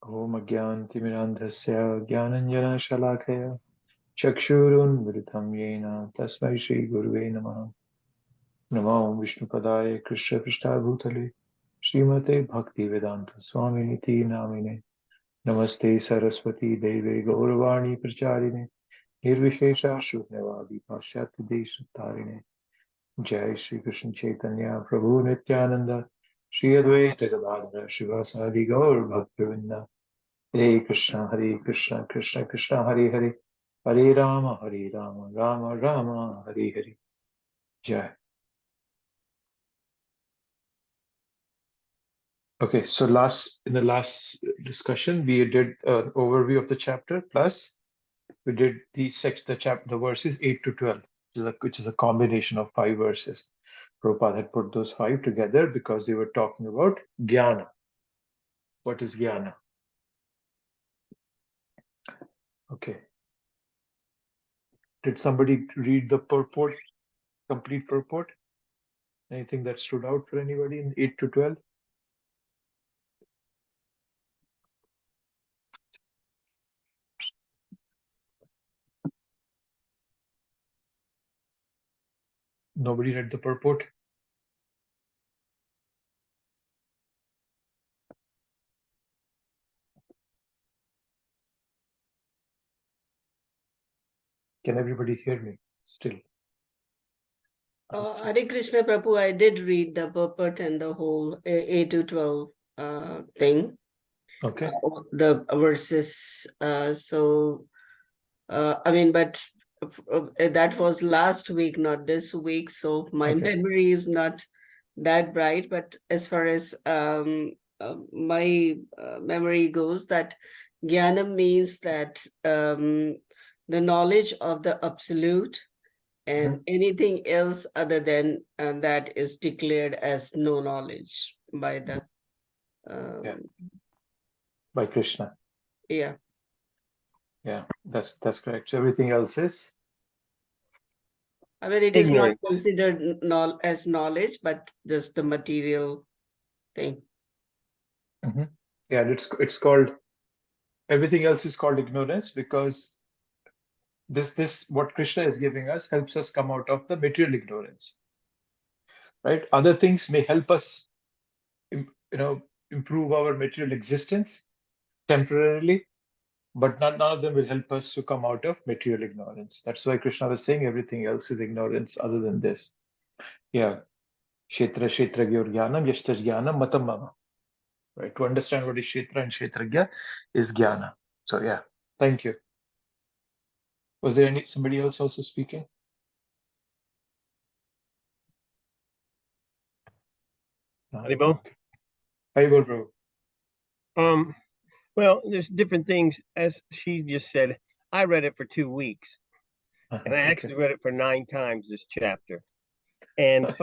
Om Agyantimirandhasya Gyananjana Shalakaya Chakshurunmritam Yena Tasmai Shri Guruve Namaha Namo Vishnupadaya Krishna Prishtabhutale Srimate Bhakti Vedanta Swaminiti Namine Namaste Saraswati Deve Gauravani Pracharine Nirvishesha Shudnavadi Paschati Deshatarine Jai Shri Krishna Chaitanya Prabhu Nityananda Shri Advaita Gadadhara Shivasadi Gaur Bhaktivinda Hare Krishna, Krishna Krishna, Hare Hare, Hare Rama, Rama Rama, Hare Hare. Jai. Okay, so in the last discussion, we did an overview of the chapter, plus we did the verses 8 to 12, which is a combination of 5 verses. Prabhupada had put those 5 together because they were talking about jnana. What is jnana? Okay. Did somebody read the purport, complete purport? Anything that stood out for anybody in 8 to 12? Nobody read the purport? Can everybody hear me still? Hare Krishna Prabhu, I did read the purport and the whole 8 to 12 thing. Okay. The verses. I mean, but that was last week, not this week. So my memory is not that bright. But as far as my memory goes, that jnana means that the knowledge of the absolute, and anything else other than that is declared as no knowledge by the by Krishna. Yeah. Yeah, that's correct. So everything else is? I mean, it ignorance. Is not considered as knowledge, but just the material thing. Yeah, it's called, everything else is called ignorance, because this what Krishna is giving us helps us come out of the material ignorance, right? Other things may help us improve our material existence temporarily, but none of them will help us to come out of material ignorance. That's why Krishna was saying everything else is ignorance other than this. Yeah. Kshetra Kshetragya Jnanam Yashtaj Jnanam Matam Mama. Right. To understand what is Kshetra and Kshetragya is Jnana. So yeah, thank you. Was there somebody else also speaking? Haribol. Haribol, bro. Well, there's different things. As she just said, I read it for 2 weeks, and I actually read it for 9 times this chapter. And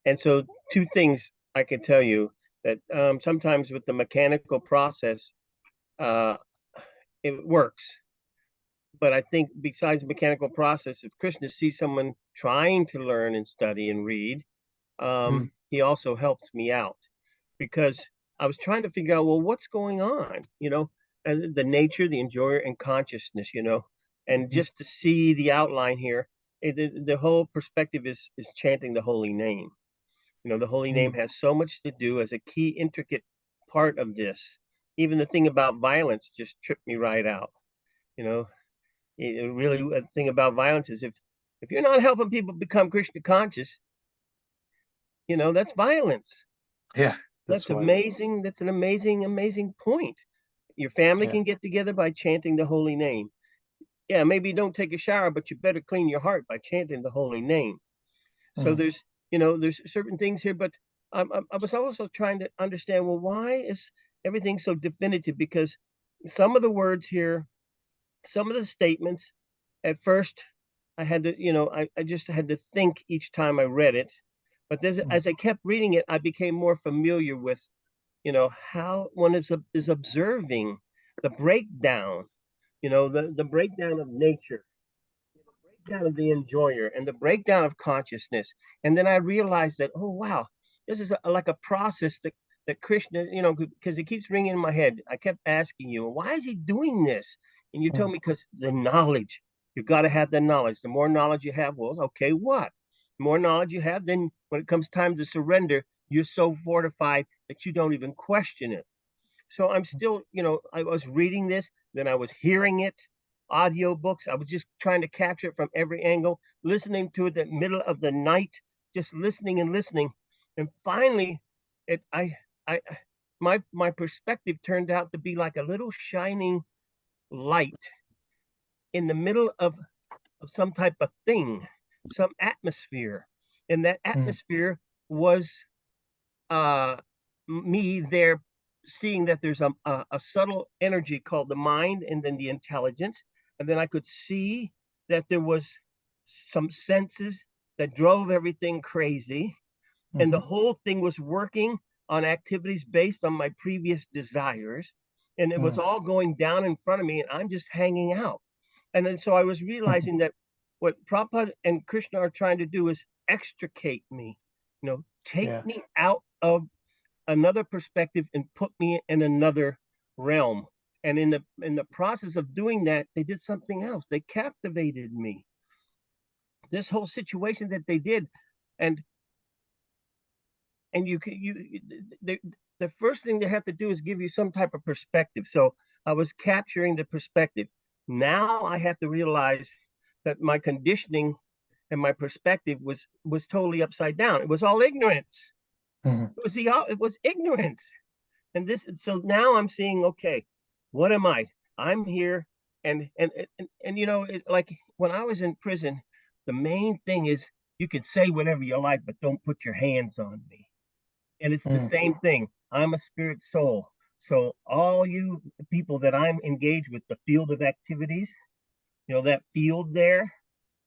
and so 2 things I can tell you, that sometimes with the mechanical process, it works. But I think besides the mechanical process, if Krishna sees someone trying to learn and study and read, he also helps me out, because I was trying to figure out, well, what's going on, and the nature, the enjoyer, and consciousness, and just to see the outline here, the whole perspective is chanting the holy name. The holy name has so much to do as a key, intricate part of this. Even the thing about violence just tripped me right out. Really, the thing about violence is if you're not helping people become Krishna conscious, that's violence. Yeah. That's amazing. That's an amazing point. Your family can get together by chanting the holy name. Yeah, maybe you don't take a shower, but you better clean your heart by chanting the holy name. So there's certain things here, but I was also trying to understand, well, why is everything so definitive? Because some of the words here, some of the statements, at first I had to, I just had to think each time I read it. But as I kept reading it, I became more familiar with, how one is observing the breakdown, the breakdown of nature, the breakdown of the enjoyer, and the breakdown of consciousness. And then I realized that, oh, wow, this is like a process that Krishna, you know, because it keeps ringing in my head. I kept asking you, why is he doing this? And you told me, because the knowledge, you got to have the knowledge. The more knowledge you have, well, okay, what? The more knowledge you have, then when it comes time to surrender, you're so fortified that you don't even question it. So I'm still, you know, I was reading this, then I was hearing it, audio books. I was just trying to capture it from every angle, listening to it at the middle of the night, just listening and listening. And finally, it I my perspective turned out to be like a little shining light in the middle of some type of thing, some atmosphere. And that atmosphere was uh me there seeing that there's a subtle energy called the mind and then the intelligence. And then I could see that there was some senses that drove everything crazy. And the whole thing was working on activities based on my previous desires. And it was all going down in front of me, and I'm just hanging out. And then so I was realizing that what Prabhupada and Krishna are trying to do is extricate me, you know, take me out of another perspective and put me in another realm. And in the process of doing that, they did something else. They captivated me. This whole situation that they did, and you can the first thing they have to do is give you some type of perspective. So I was capturing the perspective. Now I have to realize that my conditioning and my perspective was totally upside down. It was all ignorance. It was ignorance. And this, so now I'm seeing, okay, what am I? I'm here, and you know, it, like when I was in prison, the main thing is you can say whatever you like, but don't put your hands on me. And it's the same thing. I'm a spirit soul. So all you people that I'm engaged with, the field of activities, you know, that field there,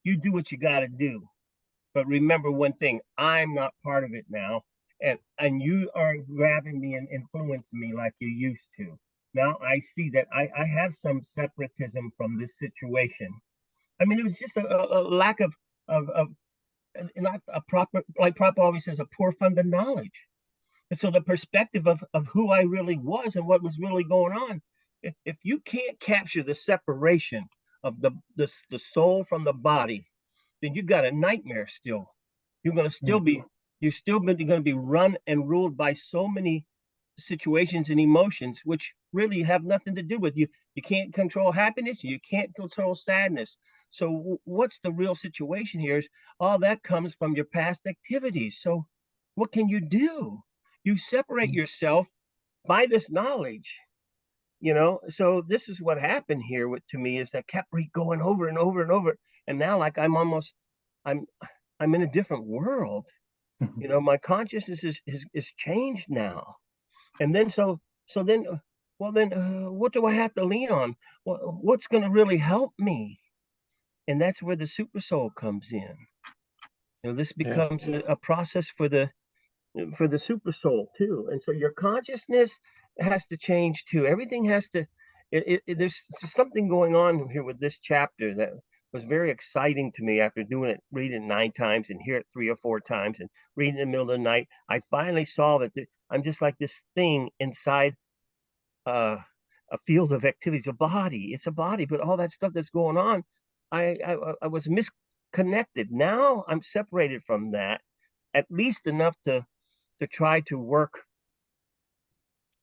you do what you got to do. But remember one thing, I'm not part of it now. And you aren't grabbing me and influencing me like you used to. Now I see that I have some separatism from this situation. I mean, it was just a lack of not a proper, like Prabhupada always says, a poor fund of knowledge. And so the perspective of who I really was and what was really going on, if you can't capture the separation of the soul from the body, then you got a nightmare still. You're going to still be, you're still going to be run and ruled by so many situations and emotions, which really have nothing to do with you. You can't control happiness. You can't control sadness. So what's the real situation here is all that comes from your past activities. So what can you do? You separate yourself by this knowledge, you know. So this is what happened here to me, is that kept going over and over and over. And now like I'm I'm in a different world. You know, my consciousness is changed now. And then so then well then what do I have to lean on? What's going to really help me? And that's where the super soul comes in. You know, this becomes a process for the super soul too. And so your consciousness has to change too. Everything has to, there's something going on here with this chapter that was very exciting to me after doing it, reading it 9 times and hear it 3 or 4 times and reading in the middle of the night. I finally saw that I'm just like this thing inside uh, a field of activities, a body. It's a body, but all that stuff that's going on, I was misconnected. Now I'm separated from that, at least enough to try to work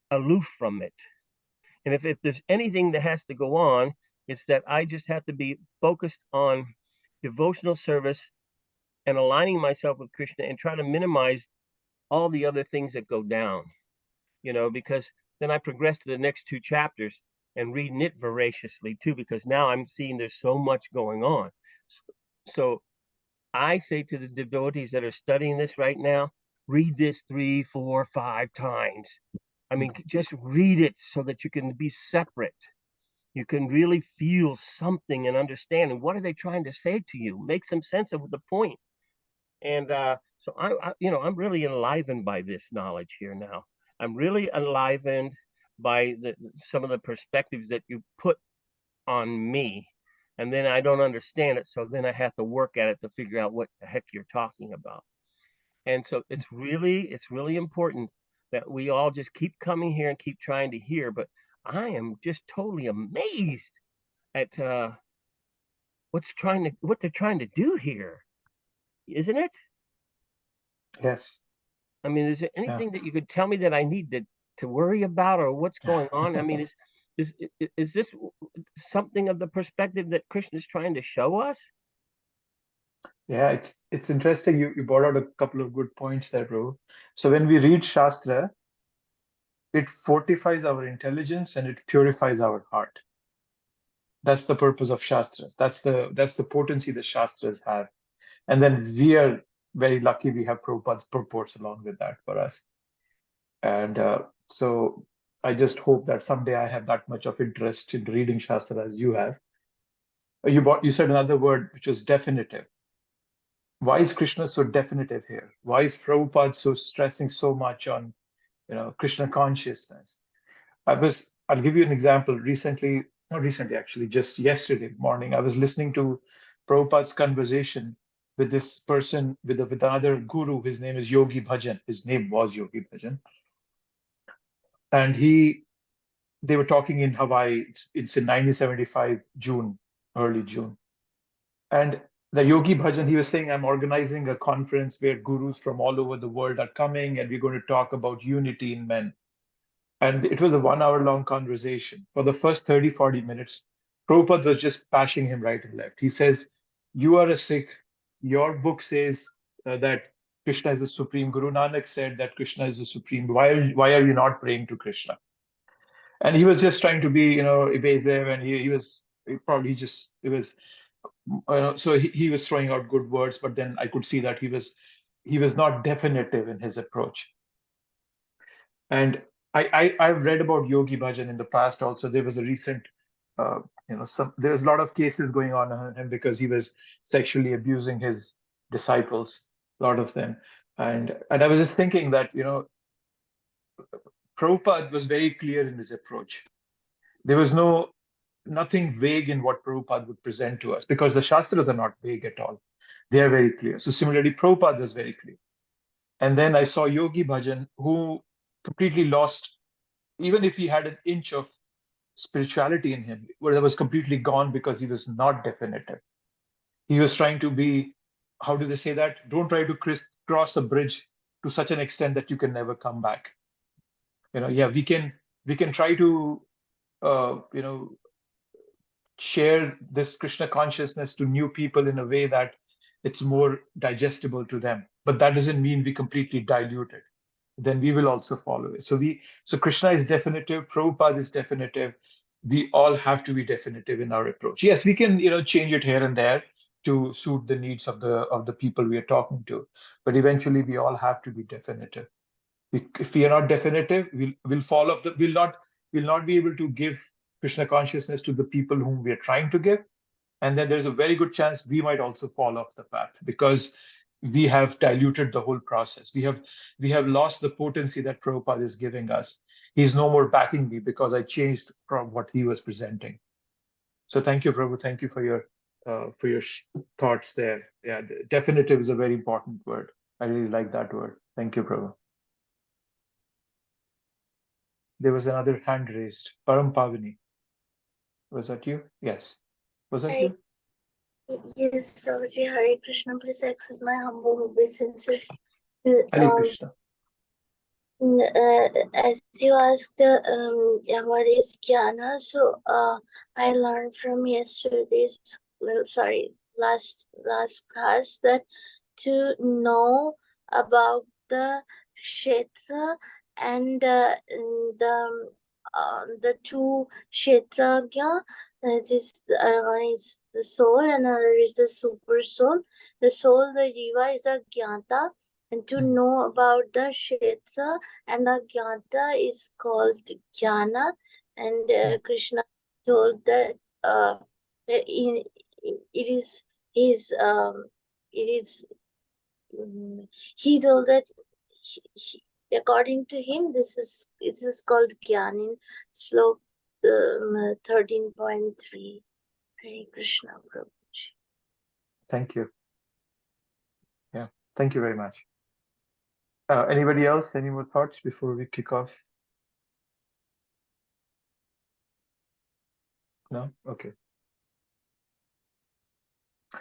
aloof from it. And if there's anything that has to go on, it's that I just have to be focused on devotional service and aligning myself with Krishna and try to minimize all the other things that go down, you know, because then I progress to the next 2 chapters and reading it voraciously too, because now I'm seeing there's so much going on. So I say to the devotees that are studying this right now, read this 3, 4, 5 times. I mean, just read it so that you can be separate. You can really feel something and understand. And what are they trying to say to you? Make some sense of the point. And so you know, I'm really enlivened by this knowledge here now. I'm really enlivened by some of the perspectives that you put on me. And then I don't understand it. So then I have to work at it to figure out what the heck you're talking about. And so it's really important that we all just keep coming here and keep trying to hear. But I am just totally amazed at what they're trying to do here, isn't it? Yes. I mean, is there anything that you could tell me that I need to worry about, or what's going on? I mean, is this something of the perspective that Krishna is trying to show us? Yeah, it's interesting. You brought out a couple of good points there, bro. So when we read Shastra, it fortifies our intelligence and it purifies our heart. That's the purpose of Shastras. That's the potency the Shastras have. And then we are very lucky we have Prabhupada's purports along with that for us. And so I just hope that someday I have that much of interest in reading Shastra as you have. You said another word which was definitive. Why is Krishna so definitive here? Why is Prabhupada so stressing so much on Krishna consciousness? I'll give you an example. Not recently actually, just yesterday morning, I was listening to Prabhupada's conversation with this person, with another guru. His name is Yogi Bhajan. His name was Yogi Bhajan. And they were talking in Hawaii. It's in 1975, June, early June. And the Yogi Bhajan, he was saying, I'm organizing a conference where gurus from all over the world are coming, and we're going to talk about unity in men. And it was a 1 hour long conversation. For the first 30, 40 minutes, Prabhupada was just bashing him right and left. He says, you are a Sikh. Your book says that Krishna is the supreme. Guru Nanak said that Krishna is the supreme. Why are you not praying to Krishna? And he was just trying to be, evasive, and he was probably just, it was, so he was throwing out good words, but then I could see that he was not definitive in his approach. And I've read about Yogi Bhajan in the past also. There was a recent, there was a lot of cases going on him because he was sexually abusing his disciples, a lot of them. And I was just thinking that, Prabhupada was very clear in his approach. There was nothing vague in what Prabhupada would present to us, because the Shastras are not vague at all. They are very clear. So similarly, Prabhupada was very clear. And then I saw Yogi Bhajan, who completely lost, even if he had an inch of spirituality in him, where that was completely gone because he was not definitive. He was trying to be, how do they say that? Don't try to cross a bridge to such an extent that you can never come back. We can try to, share this Krishna consciousness to new people in a way that it's more digestible to them. But that doesn't mean we completely dilute it. Then we will also follow it. So Krishna is definitive, Prabhupada is definitive. We all have to be definitive in our approach. Yes, we can, change it here and there to suit the needs of the people we are talking to. But eventually we all have to be definitive. If we are not definitive, we'll fall off we'll not be able to give Krishna consciousness to the people whom we are trying to give. And then there's a very good chance we might also fall off the path because we have diluted the whole process. We have lost the potency that Prabhupada is giving us. He's no more backing me because I changed from what he was presenting. So thank you, Prabhu. Thank you for your thoughts there. Yeah, definitive is a very important word. I really like that word. Thank you, Prabhu. There was another hand raised. Param Pavani. Was that you? Yes. Was that you? Yes, Prabhuji. Hare Krishna. Please accept my humble obeisances. Hare Krishna. As you asked, what is jnana? So I learned from yesterday's, last class that to know about the kshetra and the two kshetragya, one is the soul and another is the super soul. The soul, the jiva, is a jnata, and to know about the kshetra and the jnata is called jnana. And Krishna told that it is his he told that according to him, this is called Gyan in slok 13.3. Hare Krishna, Prabhuji. Thank you. Yeah, thank you very much. Anybody else? Any more thoughts before we kick off? No? Okay.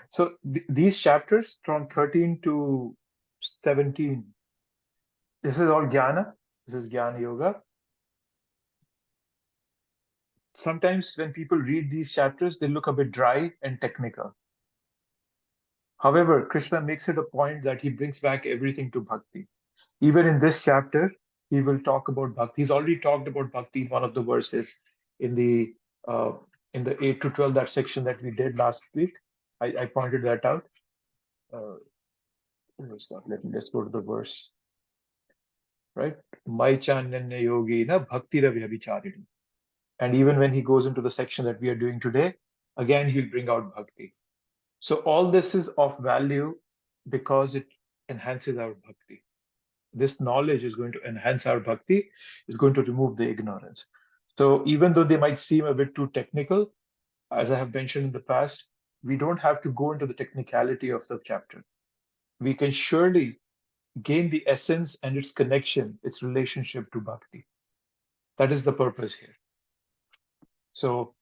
So these chapters from 13 to 17, this is all Jnana. This is Jnana Yoga. Sometimes when people read these chapters, they look a bit dry and technical. However, Krishna makes it a point that he brings back everything to bhakti. Even in this chapter, he will talk about bhakti. He's already talked about bhakti in one of the verses in the 8 to 12, that section that we did last week. I pointed that out. Let me just go to the verse. Right? Mai chanyanya yogena bhaktira vyabhicharini. And even when he goes into the section that we are doing today, again, he'll bring out bhakti. So all this is of value because it enhances our bhakti. This knowledge is going to enhance our bhakti, is going to remove the ignorance. So even though they might seem a bit too technical, as I have mentioned in the past, we don't have to go into the technicality of the chapter. We can surely gain the essence and its connection, its relationship to bhakti. That is the purpose here. So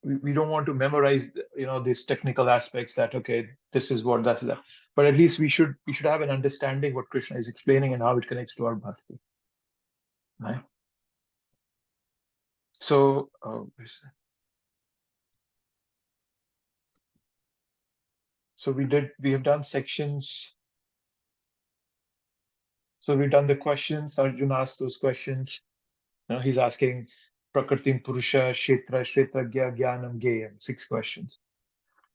we don't want to memorize, these technical aspects that, okay, this is what, that is that. But at least we should have an understanding what Krishna is explaining and how it connects to our bhakti. Right? So, we have done sections. So we've done the questions. Arjuna asked those questions. He's asking Prakritim Purusha, Kshetra, Kshetragya, Jnanam, Geyam, 6 questions.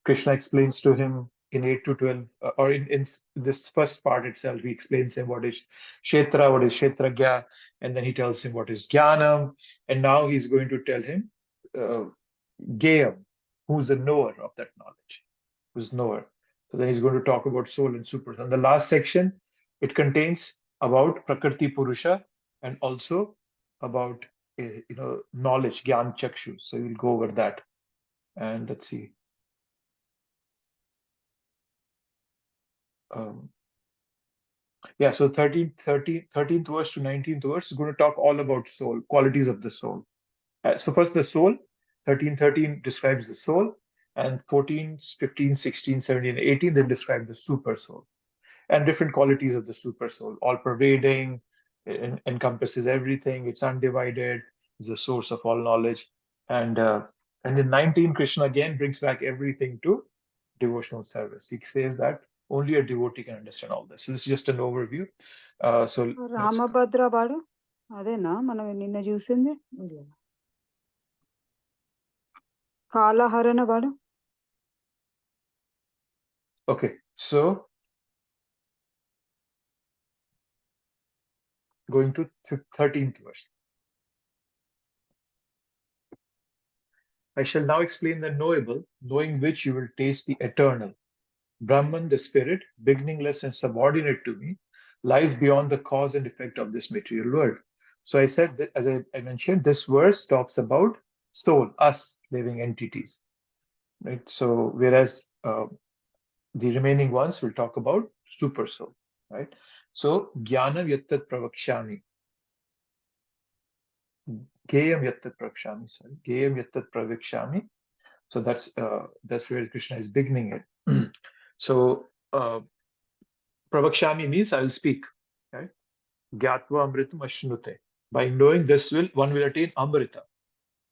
Krishna explains to him in 8 to 12, or in this first part itself, he explains him what is Kshetra, what is Kshetragya, and then he tells him what is Jnanam, and now he's going to tell him Geyam, who's the knower of that knowledge, who's knower. So then he's going to talk about soul and super. And the last section, it contains about Prakriti Purusha and also about knowledge, Gyan Chakshu. So we'll go over that. And let's see. So 13th verse to 19th verse is going to talk all about soul, qualities of the soul. So first the soul, 13 describes the soul, and 14, 15, 16, 17, 18 then describe the super soul and different qualities of the super soul, all pervading, encompasses everything, it's undivided, is the source of all knowledge. And in 19, Krishna again brings back everything to devotional service. He says that only a devotee can understand all this. So this is just an overview. So Ramabhadra వాడు అదేనా మనం నిన్న చూసింది కాలహరణ వాడు. Okay, so going to 13th verse. I shall now explain the knowable, knowing which you will taste the eternal. Brahman, the spirit, beginningless and subordinate to me, lies beyond the cause and effect of this material world. So I said that, as I mentioned, this verse talks about soul, us, living entities. Right? So whereas the remaining ones will talk about super soul. Right? So jnana yattat pravakshami. Geyam yattat pravakshami. Sorry. Geyam yattat pravakshami. So that's where Krishna is beginning it. So pravakshami means I will speak. Right? Gyatva amritam ashnute. By knowing this one will attain amrita,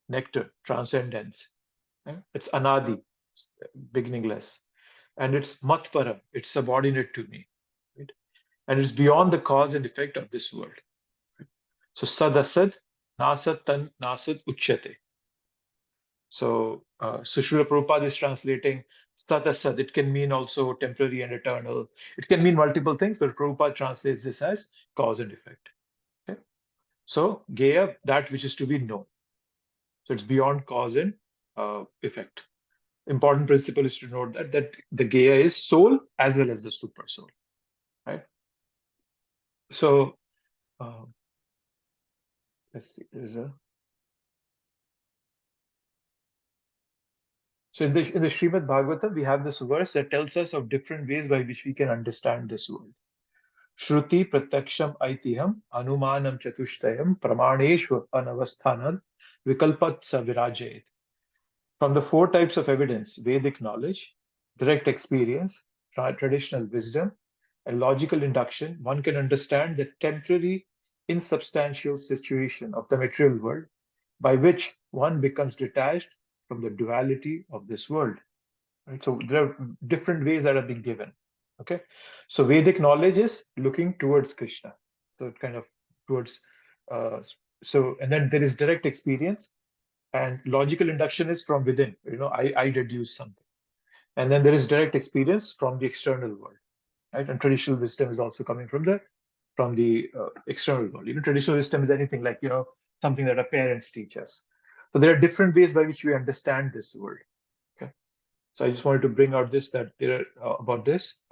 nectar, transcendence. Right? It's anadi, it's beginningless. And it's matpara, it's subordinate to me. Right? And it's beyond the cause and effect of this world. Right? So sadasad, nasat tan nasat uchyate. So Srila Prabhupada is translating sadasad. It can mean also temporary and eternal. It can mean multiple things, but Prabhupada translates this as cause and effect. Okay? So Geya, that which is to be known. So it's beyond cause and effect. Important principle is to note that the Geya is soul as well as the super soul. Right? So let's see. So in the Srimad Bhagavatam, we have this verse that tells us of different ways by which we can understand this world. Shruti pratyaksham aitiham anumanam chatushtayam pramaneshva anavasthanad vikalpat sa virajayet. From the four types of evidence, Vedic knowledge, direct experience, traditional wisdom, and logical induction, one can understand the temporary, insubstantial situation of the material world by which one becomes detached from the duality of this world. Right? So there are different ways that are being given. Okay, so Vedic knowledge is looking towards Krishna. So it kind of towards and then there is direct experience, and logical induction is from within. I deduce something, and then there is direct experience from the external world, right? And traditional wisdom is also coming from the external world. Traditional wisdom is anything like something that our parents teach us. So there are different ways by which we understand this world. Okay, so I just wanted to bring out this that there are about this.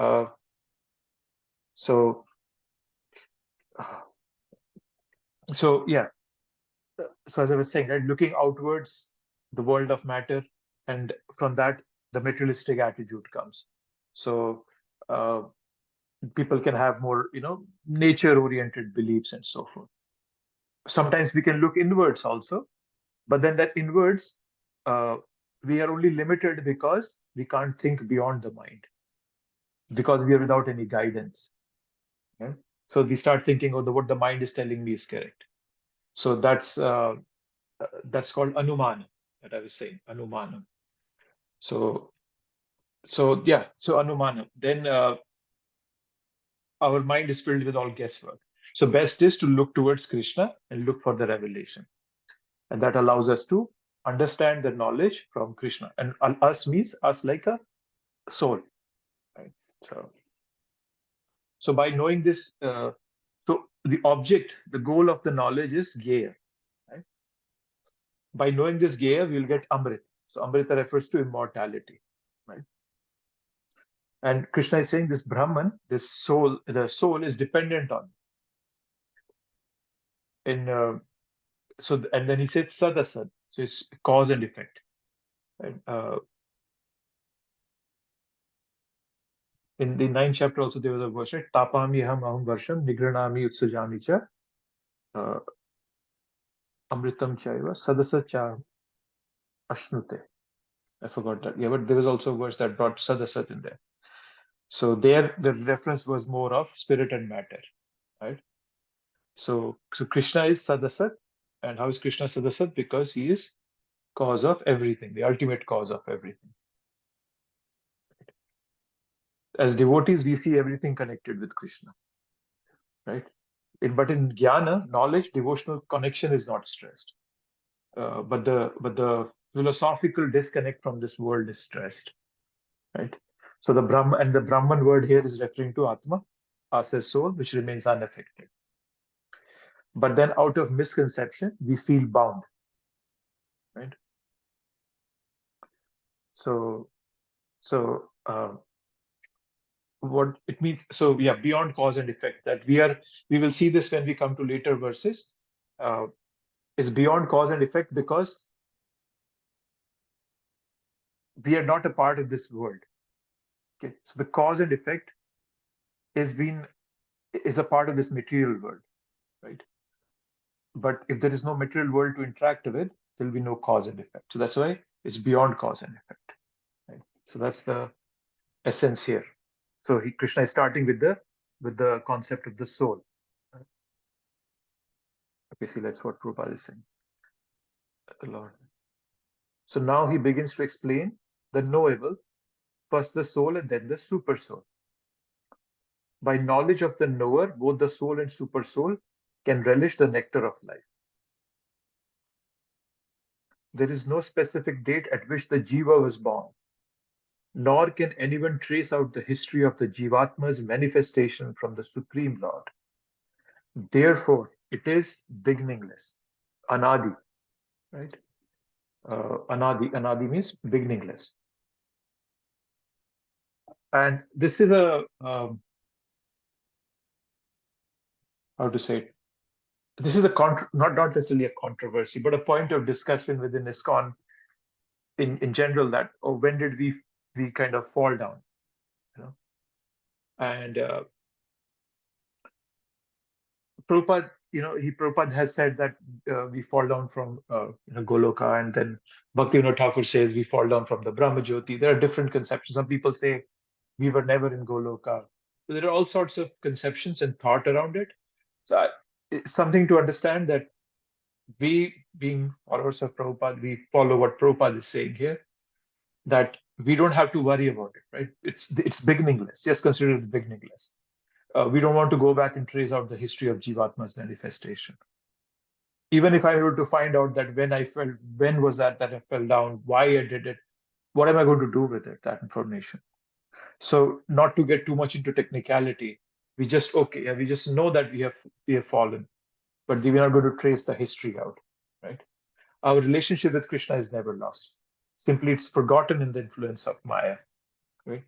So yeah. So as I was saying, right, looking outwards, the world of matter, and from that, the materialistic attitude comes. So people can have more, nature-oriented beliefs and so forth. Sometimes we can look inwards also, but then that inwards, we are only limited because we can't think beyond the mind, because we are without any guidance. Okay? So we start thinking, oh, what the mind is telling me is correct. So that's called anumana, that I was saying, anumana. So yeah, so anumana. Then our mind is filled with all guesswork. So best is to look towards Krishna and look for the revelation. And that allows us to understand the knowledge from Krishna. And us means us like a soul. Right? So by knowing this, so the object, the goal of the knowledge is Gyeya. Right? By knowing this Gyeya, we will get Amrit. So Amrita refers to immortality. Right? And Krishna is saying this Brahman, this soul, the soul is dependent on. And then he said sadasad, so it's cause and effect. And, in the 9th chapter also there was a verse, right? Tapami aham varsham nigranami utsajami cha amritam chaiva sadasad cha ashnute. I forgot that. Yeah, but there was also a verse that brought sadasat in there. So there the reference was more of spirit and matter, right? So Krishna is sadasat. And how is Krishna sadasat? Because he is cause of everything, the ultimate cause of everything. As devotees, we see everything connected with Krishna, right? But in jnana, knowledge, devotional connection is not stressed. But the philosophical disconnect from this world is stressed, right? So the Brahman word here is referring to Atma, us as soul, which remains unaffected. But then out of misconception, we feel bound, right? So what it means, so yeah, beyond cause and effect, that we will see this when we come to later verses, is beyond cause and effect because we are not a part of this world. Okay, so the cause and effect is a part of this material world, right? But if there is no material world to interact with, there will be no cause and effect. So that's why it's beyond cause and effect. Right? So that's the essence here. So Krishna is starting with the concept of the soul. Right? Okay, see, that's what Prabhupada is saying. The Lord. So now he begins to explain the knowable, first the soul and then the super soul. By knowledge of the knower, both the soul and super soul can relish the nectar of life. There is no specific date at which the jiva was born, nor can anyone trace out the history of the jivatma's manifestation from the Supreme Lord. Therefore, it is beginningless, anadi, right? Anadi means beginningless. And this is a, how to say it? This is not necessarily a controversy, but a point of discussion within ISKCON in general, that, when did we kind of fall down, and Prabhupada, Prabhupada has said that we fall down from Goloka, and then Bhaktivinoda Thakur says we fall down from the Brahma Jyoti. There are different conceptions. Some people say we were never in Goloka. So there are all sorts of conceptions and thought around it. So it's something to understand that we, being followers of Prabhupada, we follow what Prabhupada is saying here, that we don't have to worry about it, right? It's beginningless. Just consider it beginningless. We don't want to go back and trace out the history of Jivatma's manifestation. Even if I were to find out that when was that I fell down, why I did it, what am I going to do with it, that information? So not to get too much into technicality, we just know that we have fallen, but we're not going to trace the history out, right? Our relationship with Krishna is never lost. Simply it's forgotten in the influence of Maya, right?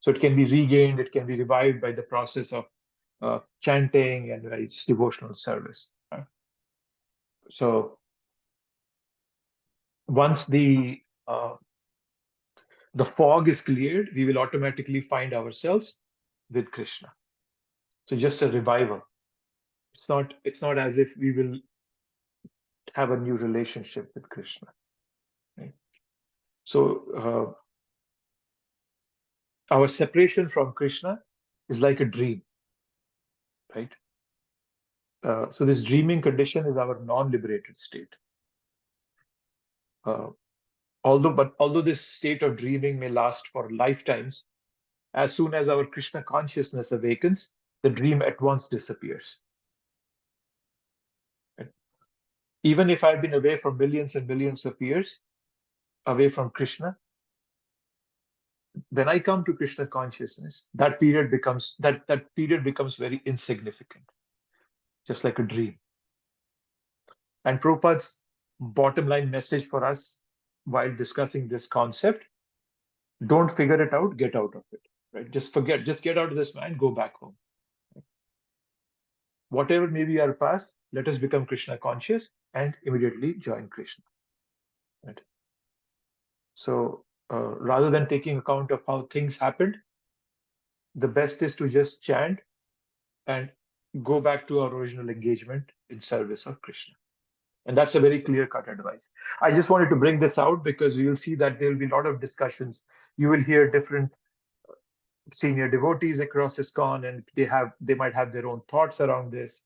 So it can be regained, it can be revived by the process of chanting and its devotional service. Right? So once the fog is cleared, we will automatically find ourselves with Krishna. So just a revival. It's not as if we will have a new relationship with Krishna. Right? So our separation from Krishna is like a dream, right? So this dreaming condition is our non-liberated state. Although this state of dreaming may last for lifetimes, as soon as our Krishna consciousness awakens, the dream at once disappears. Right? Even if I've been away for millions and millions of years, away from Krishna, when I come to Krishna consciousness, that period becomes very insignificant, just like a dream. And Prabhupada's bottom line message for us while discussing this concept: don't figure it out, get out of it. Right? Just get out of this mind, go back home. Right? Whatever may be our past, let us become Krishna conscious and immediately join Krishna. Right? So rather than taking account of how things happened, the best is to just chant and go back to our original engagement in service of Krishna. And that's a very clear-cut advice. I just wanted to bring this out because you will see that there will be a lot of discussions. You will hear different senior devotees across ISKCON, and they might have their own thoughts around this.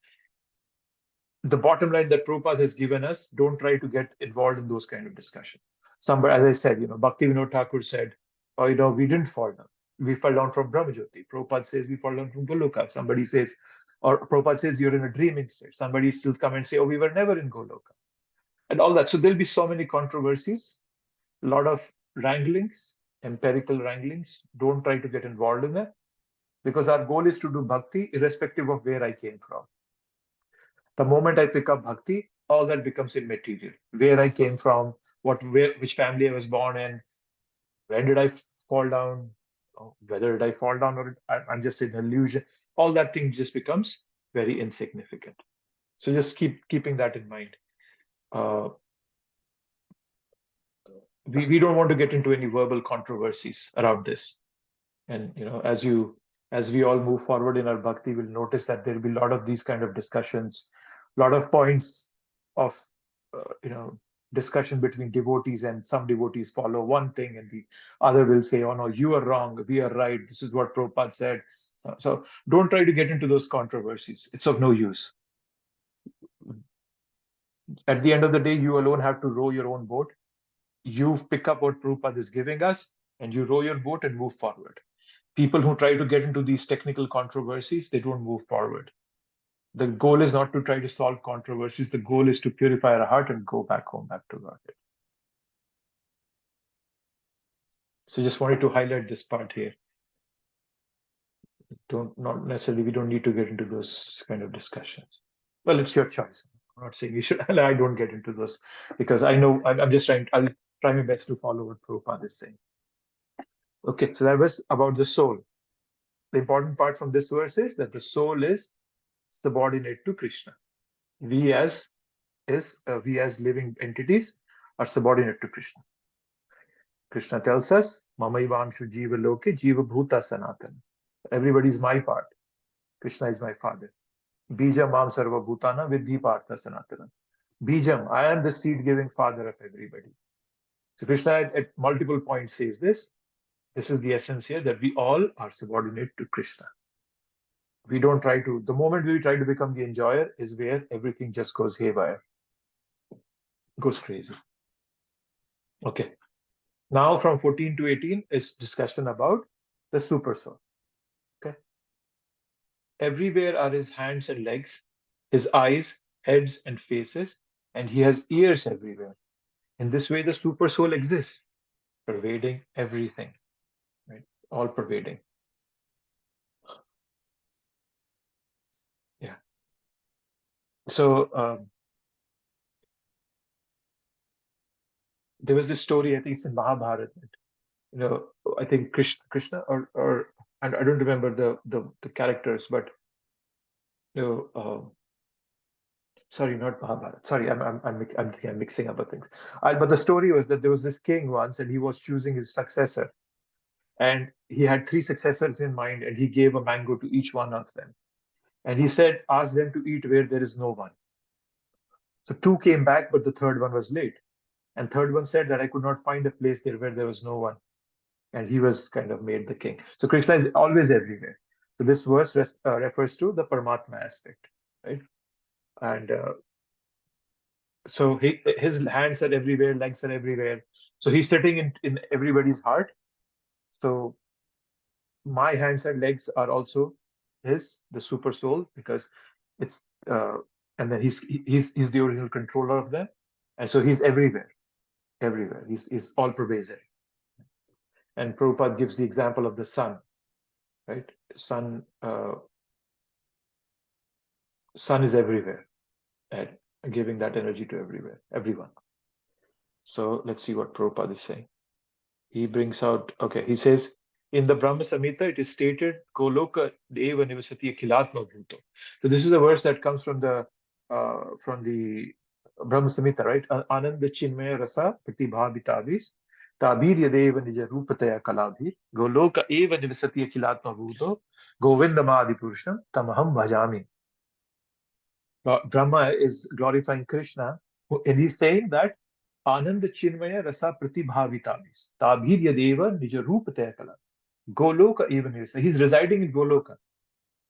The bottom line that Prabhupada has given us: don't try to get involved in those kind of discussion. Somebody, as I said, Bhaktivinoda Thakur said, we didn't fall down. We fell down from Brahmajyoti. Prabhupada says we fall down from Goloka. Somebody says, or Prabhupada says you're in a dreaming state. Somebody still come and say, oh, we were never in Goloka. And all that. So there'll be so many controversies, a lot of wranglings, empirical wranglings. Don't try to get involved in that, because our goal is to do bhakti irrespective of where I came from. The moment I pick up bhakti, all that becomes immaterial. Where I came from, which family I was born in, when did I fall down, whether did I fall down or I'm just an illusion, all that thing just becomes very insignificant. So just keeping that in mind. We don't want to get into any verbal controversies around this. And as we all move forward in our bhakti, we'll notice that there will be a lot of these kind of discussions, a lot of points of discussion between devotees, and some devotees follow one thing and the other will say, oh no, you are wrong, we are right, this is what Prabhupada said. So don't try to get into those controversies. It's of no use. At the end of the day, you alone have to row your own boat. You pick up what Prabhupada is giving us and you row your boat and move forward. People who try to get into these technical controversies, they don't move forward. The goal is not to try to solve controversies. The goal is to purify our heart and go back home, back to God. So just wanted to highlight this part here. Not necessarily, we don't need to get into those kind of discussions. Well, it's your choice. I'm not saying you should. I don't get into those because I know I'm just I'll try my best to follow what Prabhupada is saying. Okay, so that was about the soul. The important part from this verse is that the soul is subordinate to Krishna. We as living entities are subordinate to Krishna. Krishna tells us, Mamaivanshu Jiva Loke Jiva Bhuta Sanatana. Everybody is my part. Krishna is my father. Bijam mam sarva bhutana vidhi partha sanatana. Bijam, I am the seed-giving father of everybody. So Krishna at multiple points says this. This is the essence here, that we all are subordinate to Krishna. We don't try to, the moment we try to become the enjoyer is where everything just goes haywire, goes crazy. Okay. Now from 14 to 18 is discussion about the super soul. Okay. Everywhere are his hands and legs, his eyes, heads, and faces, and he has ears everywhere. In this way, the super soul exists, pervading everything, right? All pervading. Yeah. So there was this story, I think it's in Mahabharata. I think Krishna or I don't remember the characters, but sorry, not Mahabharata. Sorry, I'm mixing up the things. But the story was that there was this king once, and he was choosing his successor, and he had 3 successors in mind, and he gave a mango to each one of them, and he said, "Ask them to eat where there is no one." So 2 came back, but the third one was late, and third one said that I could not find a place there where there was no one, and he was kind of made the king. So Krishna is always everywhere. So this verse refers to the Paramatma aspect, right? And so his hands are everywhere, legs are everywhere. So he's sitting in everybody's heart. So my hands and legs are also the super soul, because it's and then he's the original controller of them, and so he's everywhere, everywhere. He's all pervasive. And Prabhupada gives the example of the sun, right? Sun is everywhere and giving that energy to everyone. So let's see what Prabhupada is saying. He brings out, okay, he says, in the Brahma Samhita, it is stated, Goloka Deva Nivasati Akhilatma Bhuto. So this is a verse that comes from the Brahma Samhita, right? Ananda Chinmaya Rasa Pratibhabitavis Tabir Yadeva Nija Rupataya Kalabhir Goloka Eva Nivasati Akhilatma Bhuto Govindamadi Purusham Tamaham Bhajami. Brahma is glorifying Krishna, and he's saying that Ananda Chinmaya Rasa Pratibhavitavis Tabhir Yadeva Nija Rupataya Kala Goloka even he's residing in Goloka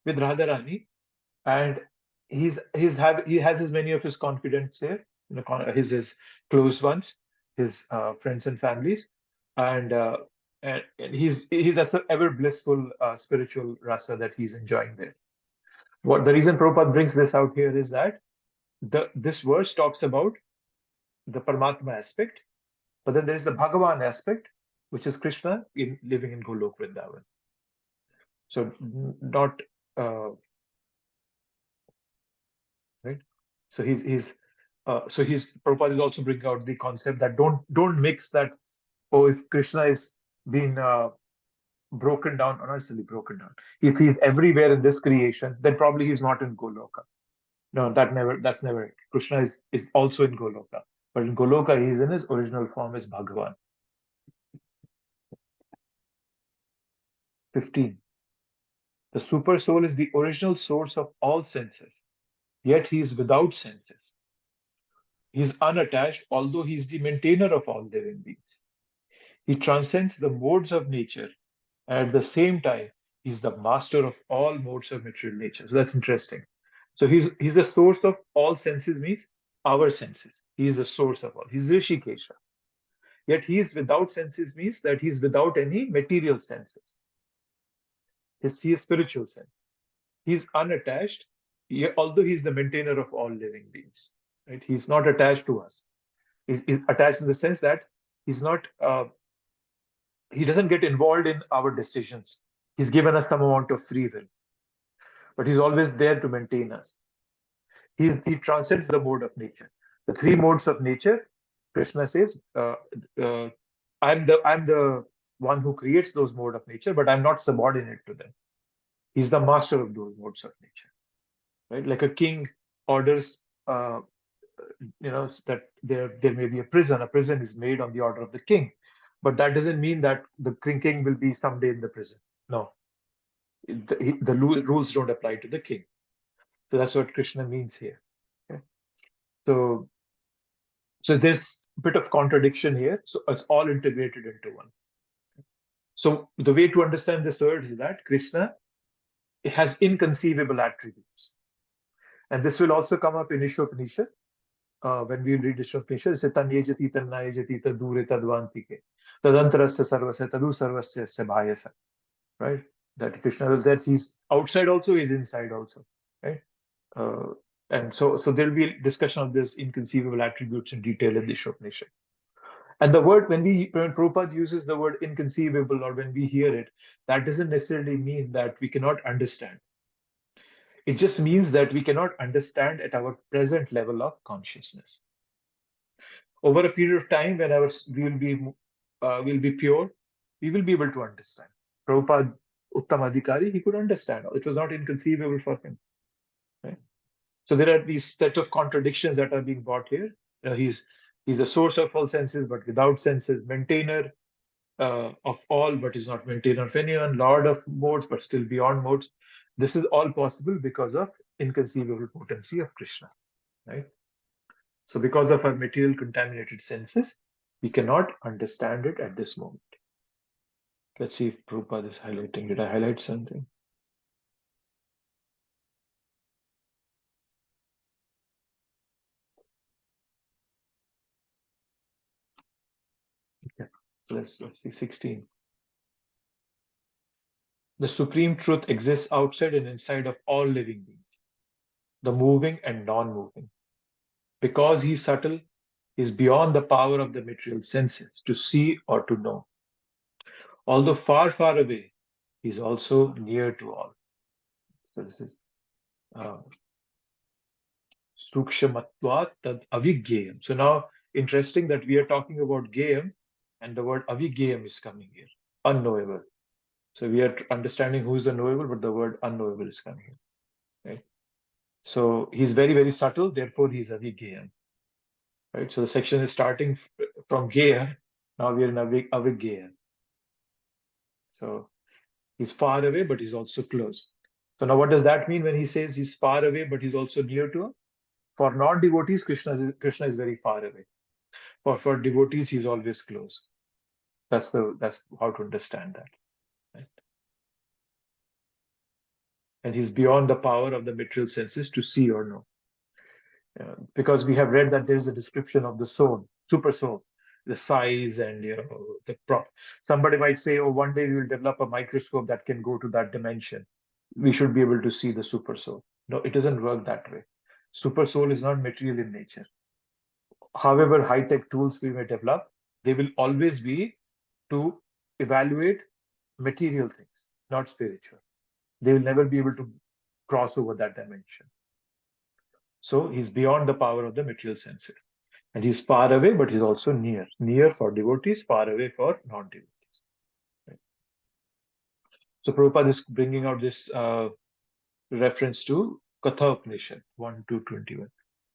with Radharani, and he has his many of his confidants here, his close ones, his friends and families, and he's as ever blissful spiritual rasa that he's enjoying there. What the reason Prabhupada brings this out here is that this verse talks about the Paramatma aspect, but then there is the Bhagavan aspect, which is Krishna living in Golok Vrindavan. So not right. So Prabhupada is also bringing out the concept that don't mix that. Oh, if Krishna is being broken down, or not necessarily broken down, if he's everywhere in this creation, then probably he's not in Goloka. No, that's never it. Krishna is also in Goloka, but in Goloka he's in his original form as Bhagavan. 15. The super soul is the original source of all senses, yet he is without senses. He is unattached, although he is the maintainer of all living beings. He transcends the modes of nature, and at the same time, he's the master of all modes of material nature. So that's interesting. So he's the source of all senses, means our senses. He is the source of all. He's Rishikesha. Yet he is without senses, means that he's without any material senses. He is spiritual sense. He's unattached, although he's the maintainer of all living beings. Right? He's not attached to us. He's attached in the sense that he's not. He doesn't get involved in our decisions. He's given us some amount of free will, but he's always there to maintain us. He transcends the mode of nature. The 3 modes of nature, Krishna says, I'm the one who creates those modes of nature, but I'm not subordinate to them. He's the master of those modes of nature, right? Like a king orders, that there may be a prison. A prison is made on the order of the king, but that doesn't mean that the king will be someday in the prison. No, the rules don't apply to the king. So that's what Krishna means here. Okay? So there's a bit of contradiction here. So it's all integrated into one. So the way to understand this word is that Krishna has inconceivable attributes. And this will also come up in Ishopanishad. When we read Ishopanishad, it says, Tanyejati, Tannayejati, Tadure, Tadvantike, Tadantarasya Sarvasya, Tadu Sarvasya Sabhayasa. Right? That Krishna is that he's outside also, he's inside also. Right? And so there'll be a discussion of this inconceivable attributes in detail in the Ishopanishad. And the word, when Prabhupada uses the word inconceivable, or when we hear it, that doesn't necessarily mean that we cannot understand. It just means that we cannot understand at our present level of consciousness. Over a period of time, when we'll be pure, we will be able to understand. Prabhupada Uttam Adhikari, he could understand. It was not inconceivable for him. Right? So there are these set of contradictions that are being brought here. He's a source of all senses, but without senses, maintainer of all, but is not maintainer of anyone, lord of modes, but still beyond modes. This is all possible because of inconceivable potency of Krishna. Right? So because of our material contaminated senses, we cannot understand it at this moment. Let's see if Prabhupada is highlighting. Did I highlight something? Okay. Let's see 16. The supreme truth exists outside and inside of all living beings, the moving and non-moving. Because he's subtle, he's beyond the power of the material senses to see or to know. Although far, far away, he's also near to all. So this is Sukshamatvat tad avigayam. So now, interesting that we are talking about gayam, and the word avigayam is coming here, unknowable. So we are understanding who is unknowable, but the word unknowable is coming here. Right? So he's very, very subtle, therefore he's avigayam. Right? So the section is starting from gaya, now we are in avigayam. So he's far away, but he's also close. So now what does that mean when he says he's far away, but he's also near to him? For non-devotees, Krishna is very far away. For devotees, he's always close. That's how to understand that. Right? And he's beyond the power of the material senses to see or know. Because we have read that there is a description of the soul, super soul, the size and the prop. Somebody might say, oh, one day we will develop a microscope that can go to that dimension. We should be able to see the super soul. No, it doesn't work that way. Super soul is not material in nature. However high-tech tools we may develop, they will always be to evaluate material things, not spiritual. They will never be able to cross over that dimension. So he's beyond the power of the material senses. And he's far away, but he's also near. Near for devotees, far away for non-devotees. Right? So Prabhupada is bringing out this reference to Katha Upanishad 1:2:21.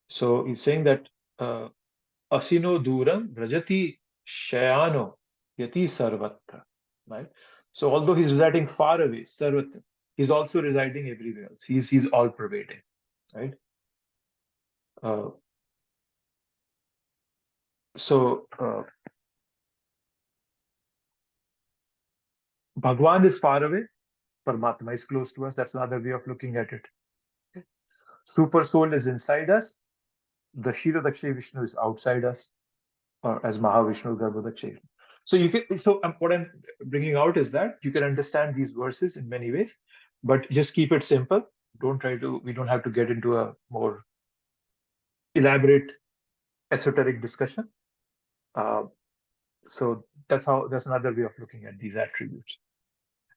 So he's saying that Asino Duram Rajati Shayano Yati Sarvatra. Right? So although he's residing far away, Sarvatra, he's also residing everywhere else. He's all pervading. Right? Bhagwan is far away, Paramatma is close to us. That's another way of looking at it. Okay. Super soul is inside us. The Kshirodakshay Vishnu is outside us, or as Mahavishnu Garbhodakshay. So what I'm bringing out is that you can understand these verses in many ways, but just keep it simple. We don't have to get into a more elaborate esoteric discussion. So that's another way of looking at these attributes.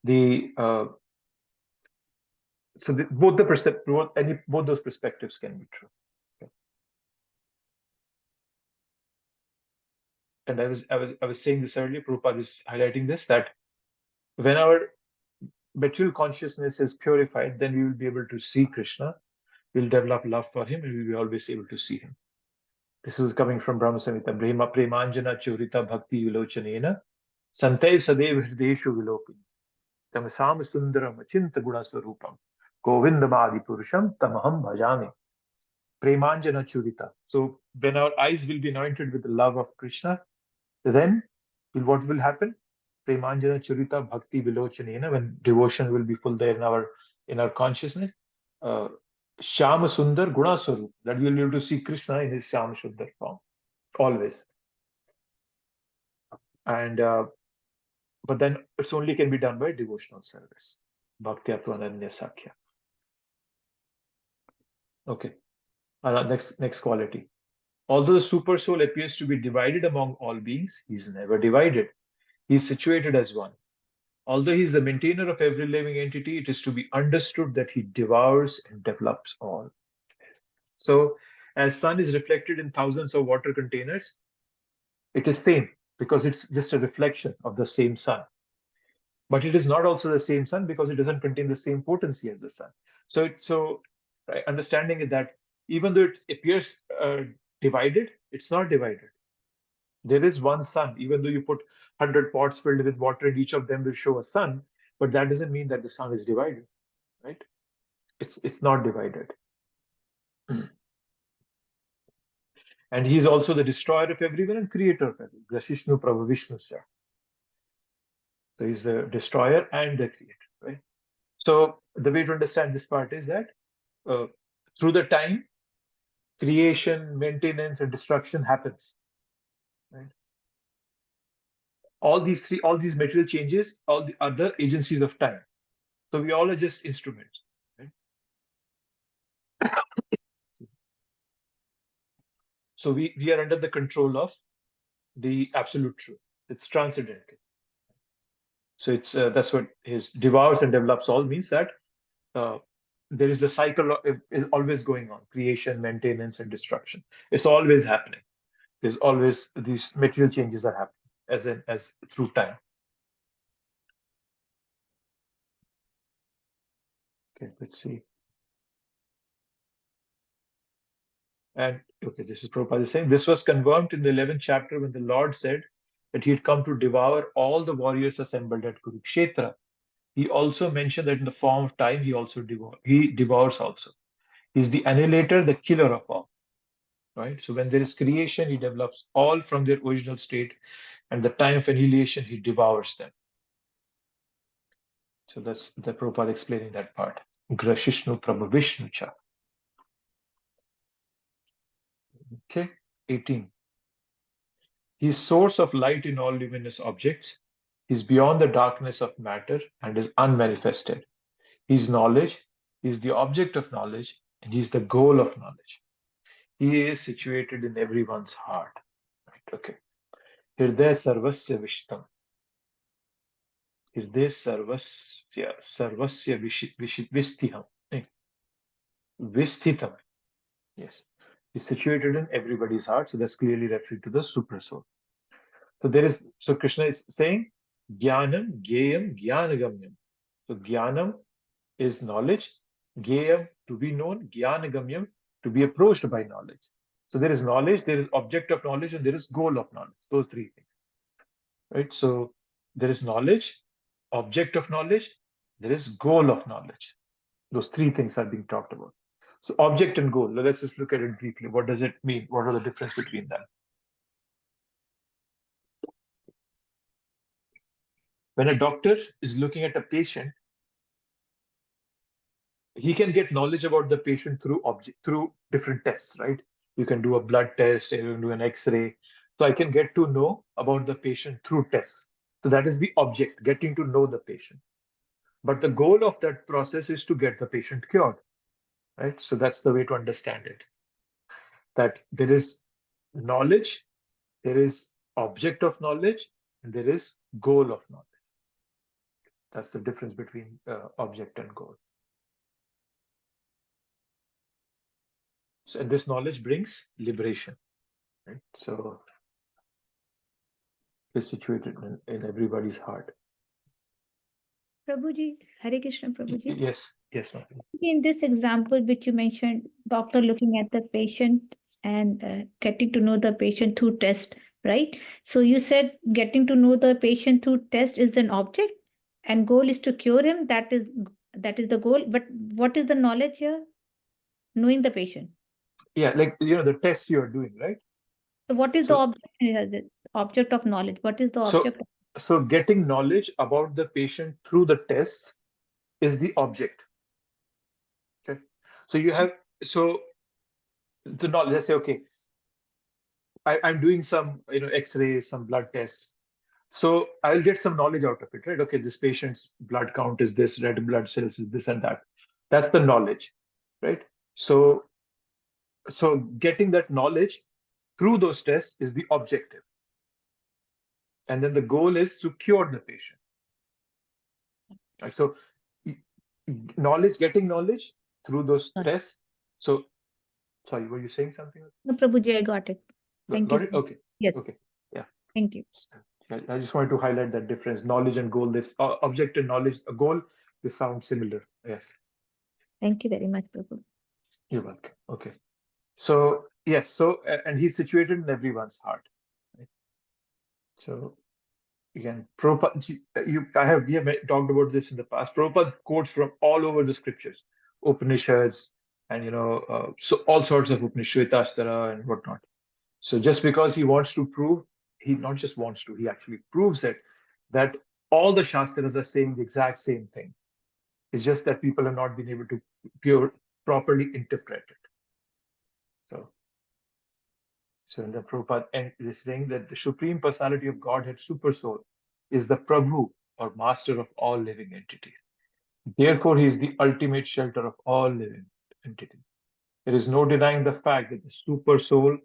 Both those perspectives can be true. Okay. And I was saying this earlier. Prabhupada is highlighting this, that when our material consciousness is purified, then we will be able to see Krishna. We'll develop love for him, and we'll be always able to see him. This is coming from Brahma Samhita. Premanjana Churita Bhakti Vilochanena Santay Sadev Hrideshu Vilopini Tamasam Sundaram Achinta Guna Swarupam Govindam Adi Purusham Tamaham Bhajami. Premanjana Churita. So when our eyes will be anointed with the love of Krishna, then what will happen? Premanjana Churita Bhakti Vilochanena, when devotion will be full there in our consciousness. Shama Sundar Guna Swarup, that we will be able to see Krishna in his Shama Sundar form, always. And but then it only can be done by devotional service. Bhakti Aprananya Sakhya. Okay. Next quality. Although the super soul appears to be divided among all beings, he is never divided. He is situated as one. Although he is the maintainer of every living entity, it is to be understood that he devours and develops all. So, as sun is reflected in thousands of water containers, it is same because it's just a reflection of the same sun. But it is not also the same sun because it doesn't contain the same potency as the sun. So understanding is that even though it appears divided, it's not divided. There is one sun, even though you put 100 pots filled with water and each of them will show a sun, but that doesn't mean that the sun is divided, right? It's not divided. And he's also the destroyer of everyone and creator of everyone. Grashishnu Prabhu Vishnu Sir. So he's the destroyer and the creator, right? So the way to understand this part is that through the time, creation, maintenance, and destruction happens. Right? All these material changes, all the other agencies of time. So we all are just instruments. Right? So we are under the control of the absolute truth. It's transcendental. So it's that's what his devours and develops all means, that there is the cycle is always going on: creation, maintenance, and destruction. It's always happening. There's always these material changes are happening as through time. Okay, let's see. And okay, this is Prabhupada saying, this was confirmed in the 11th chapter when the Lord said that he had come to devour all the warriors assembled at Kurukshetra. He also mentioned that in the form of time, he devours also. He's the annihilator, the killer of all. Right? So when there is creation, he develops all from their original state, and the time of annihilation, he devours them. So that's the Prabhupada explaining that part. Grashishnu Prabhu Vishnu Cha. Okay, 18. He is source of light in all luminous objects. He is beyond the darkness of matter and is unmanifested. He is knowledge. He is the object of knowledge, and he is the goal of knowledge. He is situated in everyone's heart. Right? Okay. Hirdaya Sarvasya Vishtam. Hirdaya Sarvasya Vistiham. Visthitam. Yes. He's situated in everybody's heart. So that's clearly referring to the super soul. So Krishna is saying, Jnanam, Gyayam, Jnanagamyam. So Jnanam is knowledge, Gyayam to be known, Jnanagamyam to be approached by knowledge. So there is knowledge, there is object of knowledge, and there is goal of knowledge. Those three things. Right? So there is knowledge, object of knowledge, there is goal of knowledge. Those three things are being talked about. So object and goal, let's just look at it briefly. What does it mean? What are the difference between them? When a doctor is looking at a patient, he can get knowledge about the patient through different tests, right? You can do a blood test, you can do an X-ray. So I can get to know about the patient through tests. So that is the object, getting to know the patient. But the goal of that process is to get the patient cured, right? So that's the way to understand it. That there is knowledge, there is object of knowledge, and there is goal of knowledge. That's the difference between object and goal. So this knowledge brings liberation, right? So it's situated in everybody's heart. Prabhuji, Hare Krishna, Prabhuji. Yes, ma'am. In this example, which you mentioned, doctor looking at the patient and getting to know the patient through test, right? So you said getting to know the patient through test is an object and goal is to cure him. That is that is the goal. But what is the knowledge here? Knowing the patient. Yeah, like, the test you are doing, right? So what is the So, object? The object of knowledge. What is the so, object? so getting knowledge about the patient through the tests is the object. Okay. So you have, so the knowledge, let's say, okay, I'm doing some, X-rays, some blood tests. So I'll get some knowledge out of it, right? Okay, this patient's blood count is this, red blood cells is this and that. That's the knowledge, right? So getting that knowledge through those tests is the objective. And then the goal is to cure the patient. Right? So getting knowledge through those Sorry. tests. So, sorry, were you saying something? No, Prabhuji, I got it. Thank Got you. it? Okay. Yes. Okay. Yeah. Thank you. I just wanted to highlight that difference. Knowledge and goal. This object and knowledge, a goal, they sound similar. Yes. Thank you very much, Prabhu. You're welcome. Okay. So yes. So and he's situated in everyone's heart. Right? So again, Prabhupada, we have talked about this in the past. Prabhupada quotes from all over the scriptures, Upanishads, and so all sorts of Upanishads, Shvetashvara and whatnot. So just because he wants to prove, he not just wants to, he actually proves it, that all the Shastras are saying the exact same thing. It's just that people have not been able to properly interpret it. So in the Prabhupada, and it is saying that the Supreme Personality of Godhead, Super Soul, is the Prabhu or Master of all living entities. Therefore, he is the ultimate shelter of all living entities. There is no denying the fact that the Super Soul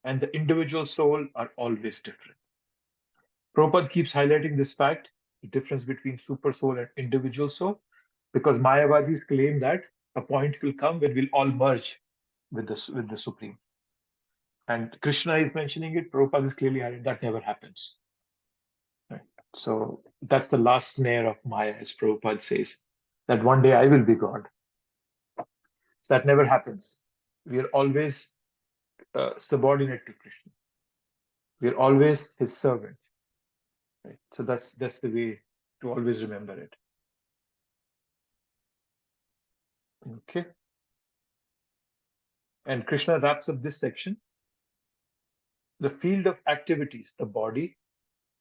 and the individual soul are always different. Prabhupada keeps highlighting this fact, the difference between Super Soul and individual soul, because Mayavadis claim that a point will come when we'll all merge with the Supreme. And Krishna is mentioning it, Prabhupada is clearly highlighting that never happens. Right? So that's the last snare of Maya, as Prabhupada says, that one day I will be God. So that never happens. We are always subordinate to Krishna. We are always his servant. Right? So that's the way to always remember it. Okay. And Krishna wraps up this section. The field of activities, the body,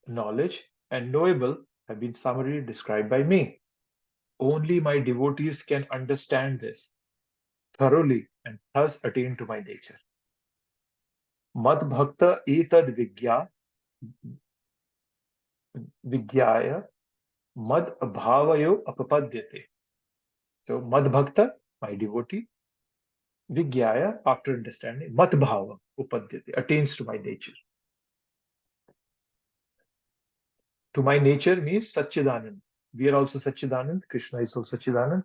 knowledge, and knowable have been summarily described by me. Only my devotees can understand this thoroughly and thus attain to my nature. Mad bhakta etad vigyaya mad bhavayo apapadyate. So mad bhakta, my devotee, vigyaya, after understanding, mat bhava upadyate, attains to my nature. To my nature means Satchidanand. We are also Satchidanand. Krishna is also Satchidanand.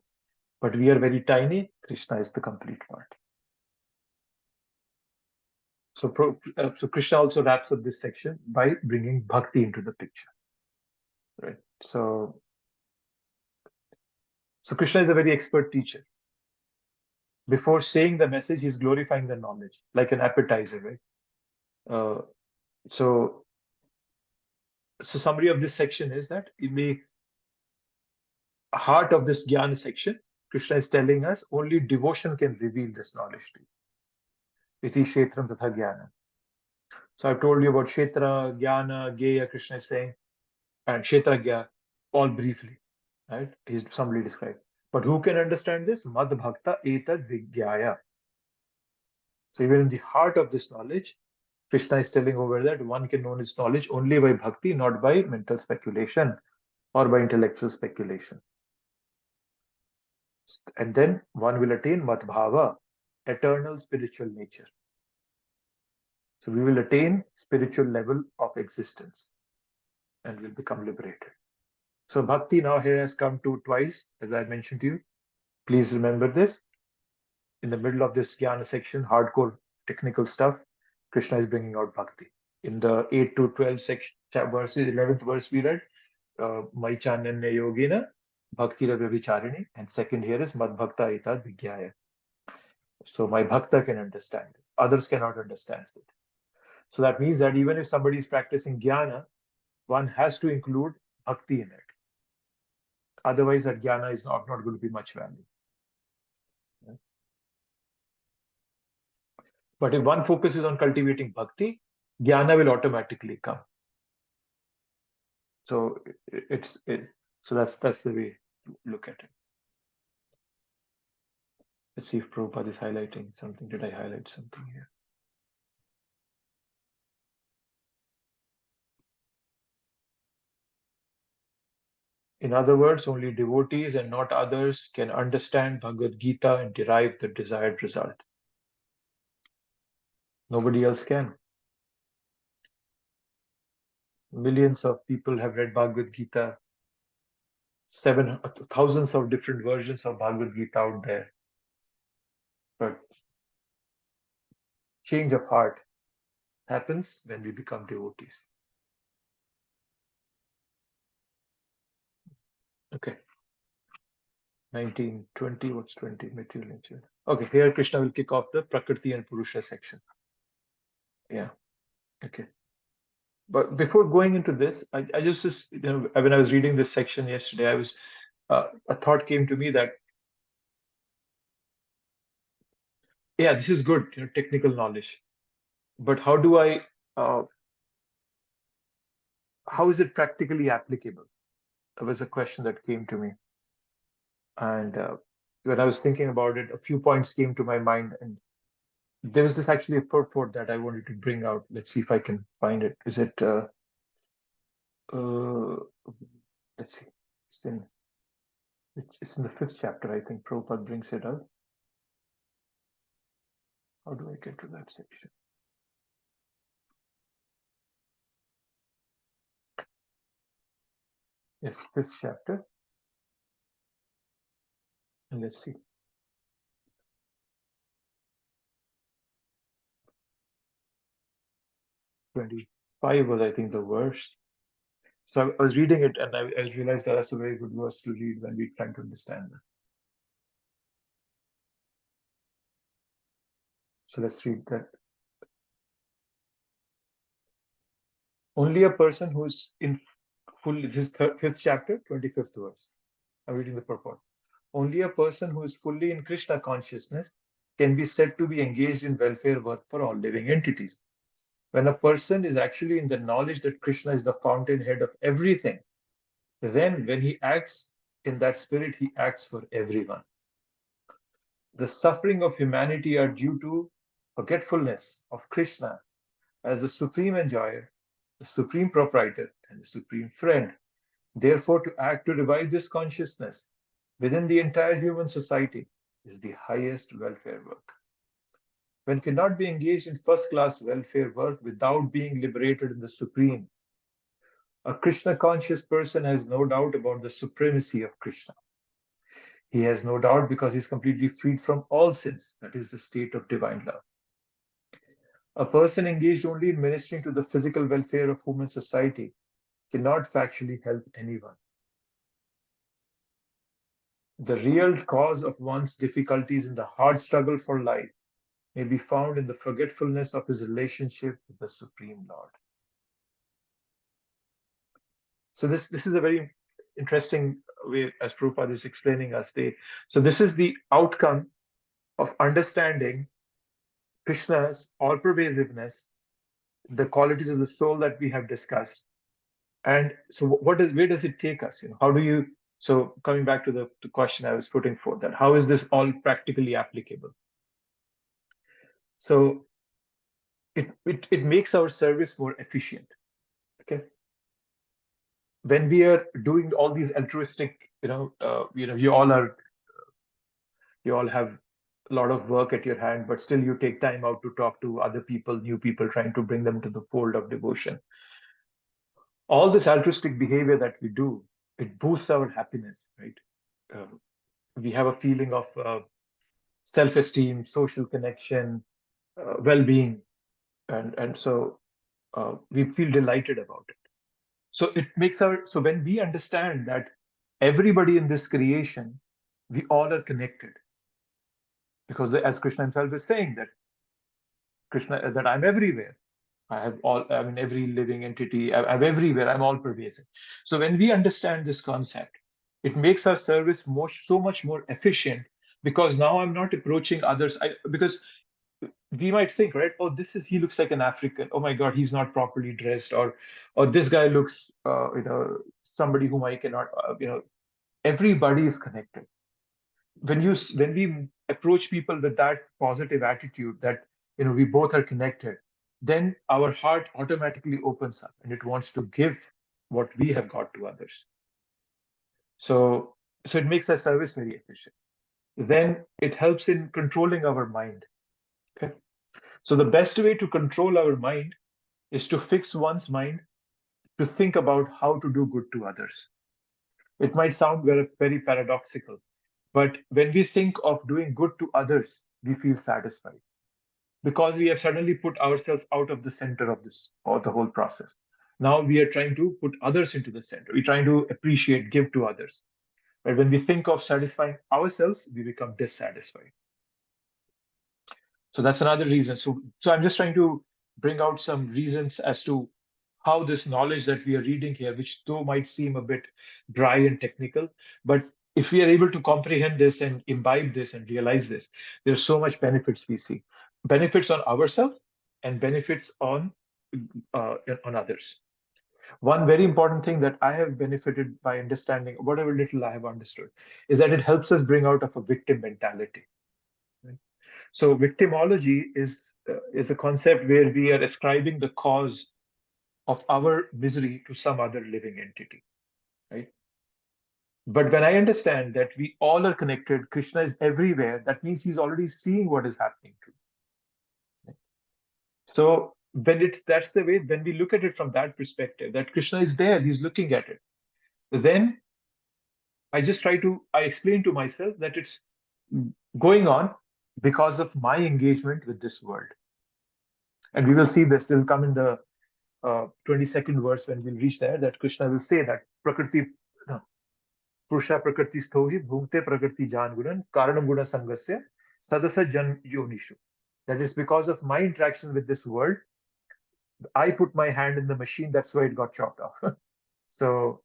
But we are very tiny. Krishna is the complete part. So Krishna also wraps up this section by bringing bhakti into the picture. Right. So Krishna is a very expert teacher. Before saying the message, he's glorifying the knowledge, like an appetizer, right? So summary of this section is that in the heart of this jnana section, Krishna is telling us only devotion can reveal this knowledge to you. Iti Kshetram Tatha Jnana. So I've told you about Kshetra, Jnana, Geya, Krishna is saying, and Kshetra, Gya, all briefly, right? He's summarily described. But who can understand this? Mad Bhakta Etad Vigyaya. So even in the heart of this knowledge, Krishna is telling over that one can know his knowledge only by bhakti, not by mental speculation or by intellectual speculation. And then one will attain Matbhava, eternal spiritual nature. So we will attain spiritual level of existence and will become liberated. So bhakti now here has come to twice, as I mentioned to you. Please remember this. In the middle of this jnana section, hardcore technical stuff, Krishna is bringing out bhakti. In the 8 to 12 section, verses, 11th verse we read, Mai Chananya Yogina, Bhakti Vicharini, and second here is Mad Bhakta Etad Vigyaya. So my bhakta can understand this. Others cannot understand it. So that means that even if somebody is practicing jnana, one has to include bhakti in it. Otherwise, that jnana is not going to be much value. But if one focuses on cultivating bhakti, jnana will automatically come. So so that's the way to look at it. Let's see if Prabhupada is highlighting something. Did I highlight something here? In other words, only devotees and not others can understand Bhagavad Gita and derive the desired result. Nobody else can. Millions of people have read Bhagavad Gita, thousands of different versions of Bhagavad Gita out there. But change of heart happens when we become devotees. Okay. 1920, what's 20? Material nature. Okay, here Krishna will kick off the Prakriti and Purusha section. Yeah. Okay. But before going into this, I just when I was reading this section yesterday, a thought came to me that, yeah, this is good, technical knowledge, but how is it practically applicable? That was a question that came to me. And when I was thinking about it, a few points came to my mind, and there was this actually a purport that I wanted to bring out. Let's see if I can find it. Is it, let's see, it's in the 5th chapter, I think Prabhupada brings it up. How do I get to that section? Yes, 5th chapter. And let's see. 25 was, I think, the verse. So I was reading it and I realized that that's a very good verse to read when we're trying to understand that. So let's read that. Only a person who's in full, this is 5th chapter, 25th verse. I'm reading the purport. Only a person who is fully in Krishna consciousness can be said to be engaged in welfare work for all living entities. When a person is actually in the knowledge that Krishna is the fountainhead of everything, then when he acts in that spirit, he acts for everyone. The suffering of humanity are due to forgetfulness of Krishna as the supreme enjoyer, the supreme proprietor, and the supreme friend. Therefore, to act to revive this consciousness within the entire human society is the highest welfare work. One cannot be engaged in first-class welfare work without being liberated in the supreme. A Krishna-conscious person has no doubt about the supremacy of Krishna. He has no doubt because he is completely freed from all sins. That is the state of divine love. A person engaged only in ministering to the physical welfare of human society cannot factually help anyone. The real cause of one's difficulties in the hard struggle for life may be found in the forgetfulness of his relationship with the Supreme Lord. So this is a very interesting way, as Prabhupada is explaining us. So this is the outcome of understanding Krishna's all-pervasiveness, the qualities of the soul that we have discussed. And so where does it take us? How do you, so coming back to the question I was putting forth, that how is this all practically applicable? So it makes our service more efficient. Okay. When we are doing all these altruistic, you all have a lot of work at your hand, but still you take time out to talk to other people, new people, trying to bring them to the fold of devotion. All this altruistic behavior that we do, it boosts our happiness, right? We have a feeling of self-esteem, social connection, well-being, and so we feel delighted about it. So it makes so when we understand that everybody in this creation, we all are connected, because as Krishna himself is saying that I'm everywhere. I'm in every living entity. I'm everywhere. I'm all pervasive. So when we understand this concept, It makes our service so much more efficient, because now I'm not approaching others. Because we might think, right? Oh, he looks like an African. Oh my God, he's not properly dressed, or this guy looks, somebody whom I cannot, everybody is connected. When we approach people with that positive attitude, that we both are connected, then our heart automatically opens up and it wants to give what we have got to others. So it makes our service very efficient. Then it helps in controlling our mind. Okay. So the best way to control our mind is to fix one's mind to think about how to do good to others. It might sound very, very paradoxical, but when we think of doing good to others, we feel satisfied, because we have suddenly put ourselves out of the center of this or the whole process. Now we are trying to put others into the center. We're trying to appreciate, give to others. But when we think of satisfying ourselves, we become dissatisfied. So that's another reason. So I'm just trying to bring out some reasons as to how this knowledge that we are reading here, which though might seem a bit dry and technical, but if we are able to comprehend this and imbibe this and realize this, there's so much benefits we see. Benefits on ourselves and benefits on others. One very important thing that I have benefited by understanding, whatever little I have understood, is that it helps us bring out of a victim mentality. Right? So victimology is a concept where we are ascribing the cause of our misery to some other living entity, right? But when I understand that we all are connected, Krishna is everywhere, that means he's already seeing what is happening to me. Right? So that's the way, when we look at it from that perspective, that Krishna is there, he's looking at it, then I explain to myself that it's going on because of my engagement with this world. And we will see this, will come in the 22nd verse when we'll reach there, that Krishna will say that Prakriti, Purusha Prakriti Sthohi Bhukte Prakriti Jan Gunan Karanam Guna Sangasya Sadasa Jan Yonishu. That is because of my interaction with this world, I put my hand in the machine, that's why it got chopped off. So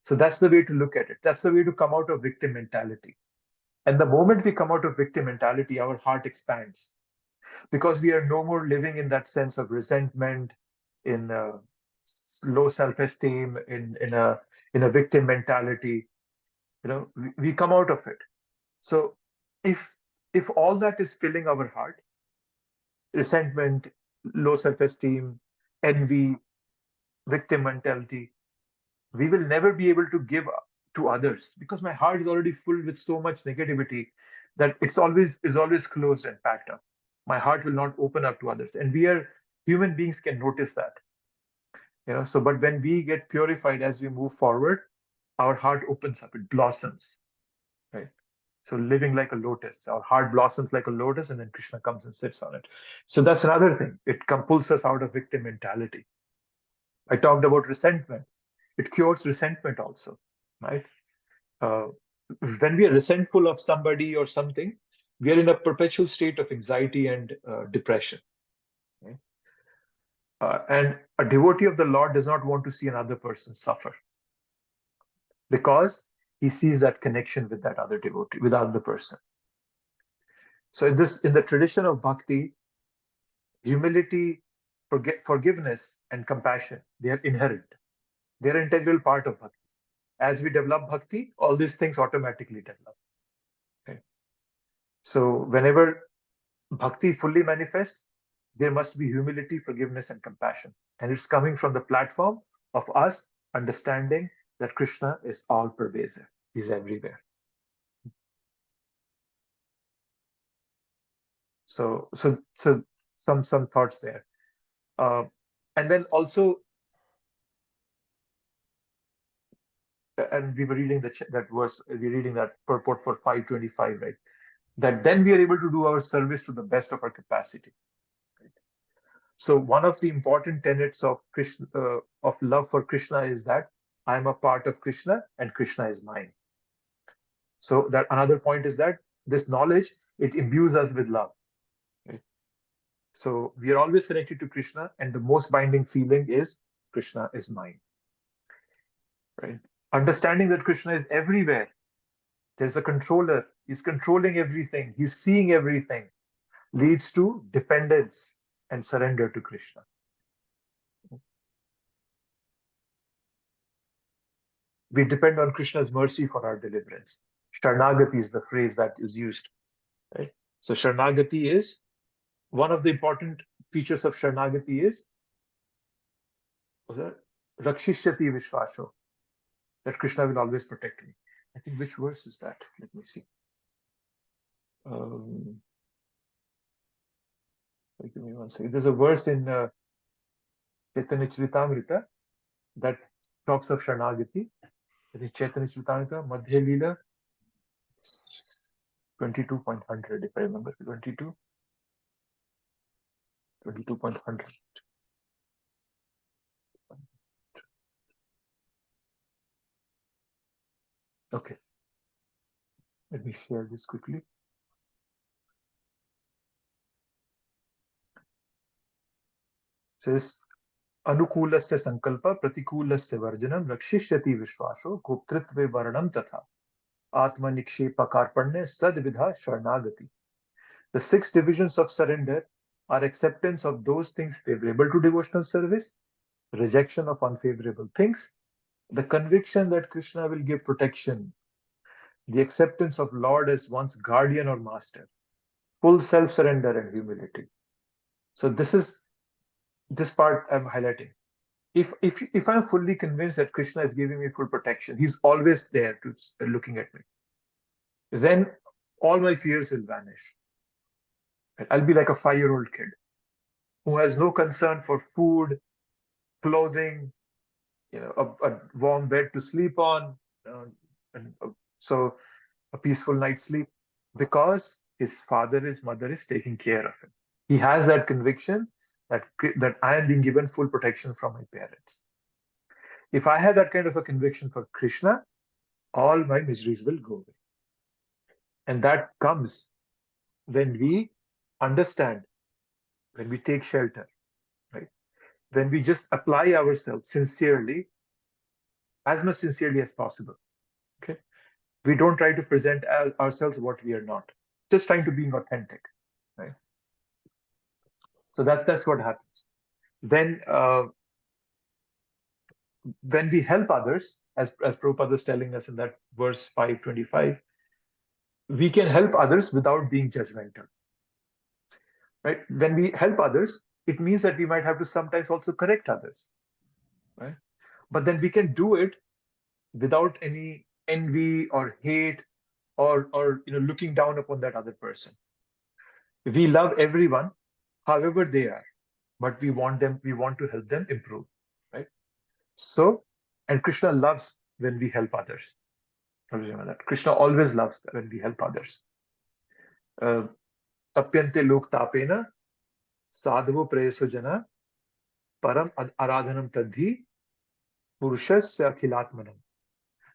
that's the way to look at it. That's the way to come out of victim mentality. And the moment we come out of victim mentality, our heart expands, because we are no more living in that sense of resentment, in low self-esteem, in a victim mentality. We come out of it. So if all that is filling our heart, resentment, low self-esteem, envy, victim mentality, we will never be able to give to others, because my heart is already full with so much negativity that is always closed and packed up. My heart will not open up to others, and human beings can notice that. So but when we get purified as we move forward, our heart opens up, it blossoms, right? So living like a lotus, our heart blossoms like a lotus, and then Krishna comes and sits on it. So that's another thing. It pulls us out of victim mentality. I talked about resentment. It cures resentment also, right? Uh, when we are resentful of somebody or something, we are in a perpetual state of anxiety and depression. Right? And a devotee of the Lord does not want to see another person suffer, because he sees that connection with that other devotee, with the other person. So in the tradition of bhakti, humility, forgiveness, and compassion, they are inherent. They are an integral part of bhakti. As we develop bhakti, all these things automatically develop. Okay? So whenever bhakti fully manifests, there must be humility, forgiveness, and compassion. And it's coming from the platform of us understanding that Krishna is all pervasive. He's everywhere. So some thoughts there. And then also, and we were reading that verse, we're reading that purport for 525, right? That then we are able to do our service to the best of our capacity. Right? So one of the important tenets of Krishna, of love for Krishna, is that I am a part of Krishna and Krishna is mine. So that another point is that this knowledge, it imbues us with love. Right? So we are always connected to Krishna, and the most binding feeling is Krishna is mine. Right? Understanding that Krishna is everywhere. There's a controller. He's controlling everything. He's seeing everything. Leads to dependence and surrender to Krishna. We depend on Krishna's mercy for our deliverance. Sharnagati is the phrase that is used. Right? So Sharnagati is one of the important features of Sharnagati is Rakshishyati Vishvasho, that Krishna will always protect me. I think which verse is that? Let me see. Give me one second. There's a verse in Chaitanya Charitamrita that talks of Sharnagati. I think Chaitanya Charitamrita, Madhya Leela, 22.100, if I remember, 22.100. Okay. Let me share this quickly. It says, Anukulasya sankalpa pratikulasya varjanam rakshishyati vishvaso goptritve varanam tatha atma nikshepa karpanya sadvidha sharnagati. The 6 divisions of surrender are acceptance of those things favorable to devotional service, rejection of unfavorable things, the conviction that Krishna will give protection, the acceptance of Lord as one's guardian or master, full self-surrender and humility. So this part I'm highlighting. If I'm fully convinced that Krishna is giving me full protection, he's always there looking at me, then all my fears will vanish. I'll be like a 5-year-old kid who has no concern for food, clothing, a warm bed to sleep on, so a peaceful night's sleep, because his father, his mother is taking care of him. He has that conviction that I am being given full protection from my parents. If I have that kind of a conviction for Krishna, all my miseries will go away. And that comes when we understand, when we take shelter, right? When we just apply ourselves sincerely, as much sincerely as possible. Okay? We don't try to present ourselves what we are not. Just trying to be authentic, right? So that's what happens. Then when we help others, as Prabhupada is telling us in that verse 525, we can help others without being judgmental. Right? When we help others, it means that we might have to sometimes also correct others. Right? But then we can do it without any envy or hate or looking down upon that other person. We love everyone, however they are, but we want to help them improve. Right? So, and Krishna loves when we help others. Remember that. Krishna always loves when we help others. Tapyante lok tapena sadhavo preyaso jana param aradhanam tadhi purushasya akhilatmanam.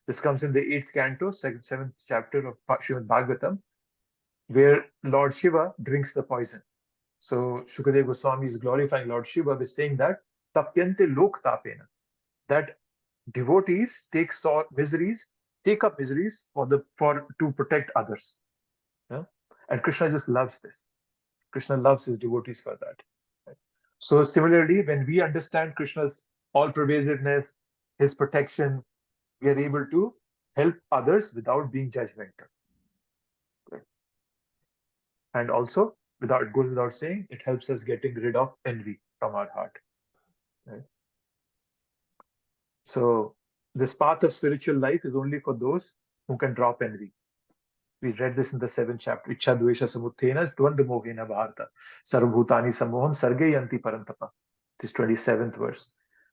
This comes in the 8th canto, 7th chapter of Srimad Bhagavatam, where Lord Shiva drinks the poison. So Shukadeva Goswami is glorifying Lord Shiva by saying that tapyante lok tapena, that devotees take up miseries to protect others. Yeah? And Krishna just loves this. Krishna loves his devotees for that. Right? So similarly, when we understand Krishna's all-pervasiveness, his protection, we are able to help others without being judgmental. Right? And also, it goes without saying, it helps us getting rid of envy from our heart. Right? So this path of spiritual life is only for those who can drop envy. We read this in the 7th chapter. Ichchadvesha samuthena dvanda mohena bharata sarvabhutani samoham sarge yanti parantapa. This 27th verse.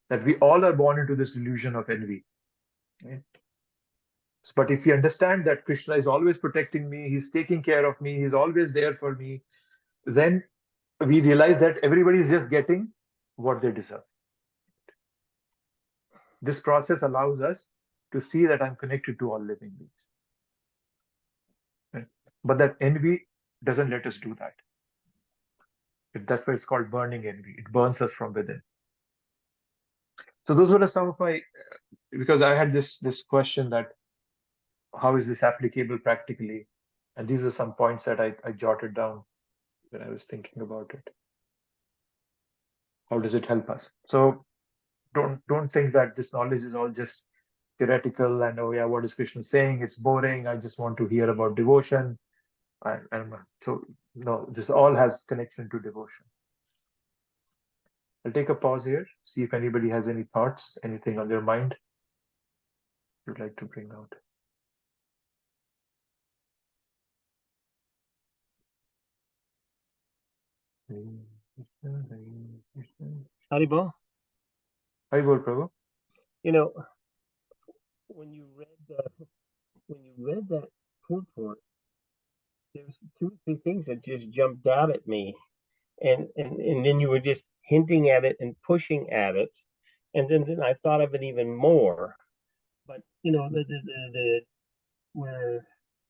That we all are born into this illusion of envy. Right? But if we understand that Krishna is always protecting me, he's taking care of me, he's always there for me, then we realize that everybody is just getting what they deserve. This process allows us to see that I'm connected to all living beings. Right? But that envy doesn't let us do that. That's why it's called burning envy. It burns us from within. So those were some of my, because I had this question that how is this applicable practically? And these were some points that I jotted down when I was thinking about it. How does it help us? So don't think that this knowledge is all just theoretical and, oh yeah, what is Krishna saying? It's boring. I just want to hear about devotion. So no, this all has connection to devotion. I'll take a pause here, see if anybody has any thoughts, anything on their mind you'd like to bring out. Haribol, Haribol, Prabhu. you know, when you read that purport, there's 2 or 3 things that just jumped out at me, and then you were just hinting at it and pushing at it, and then I thought of it even more. But you know, the where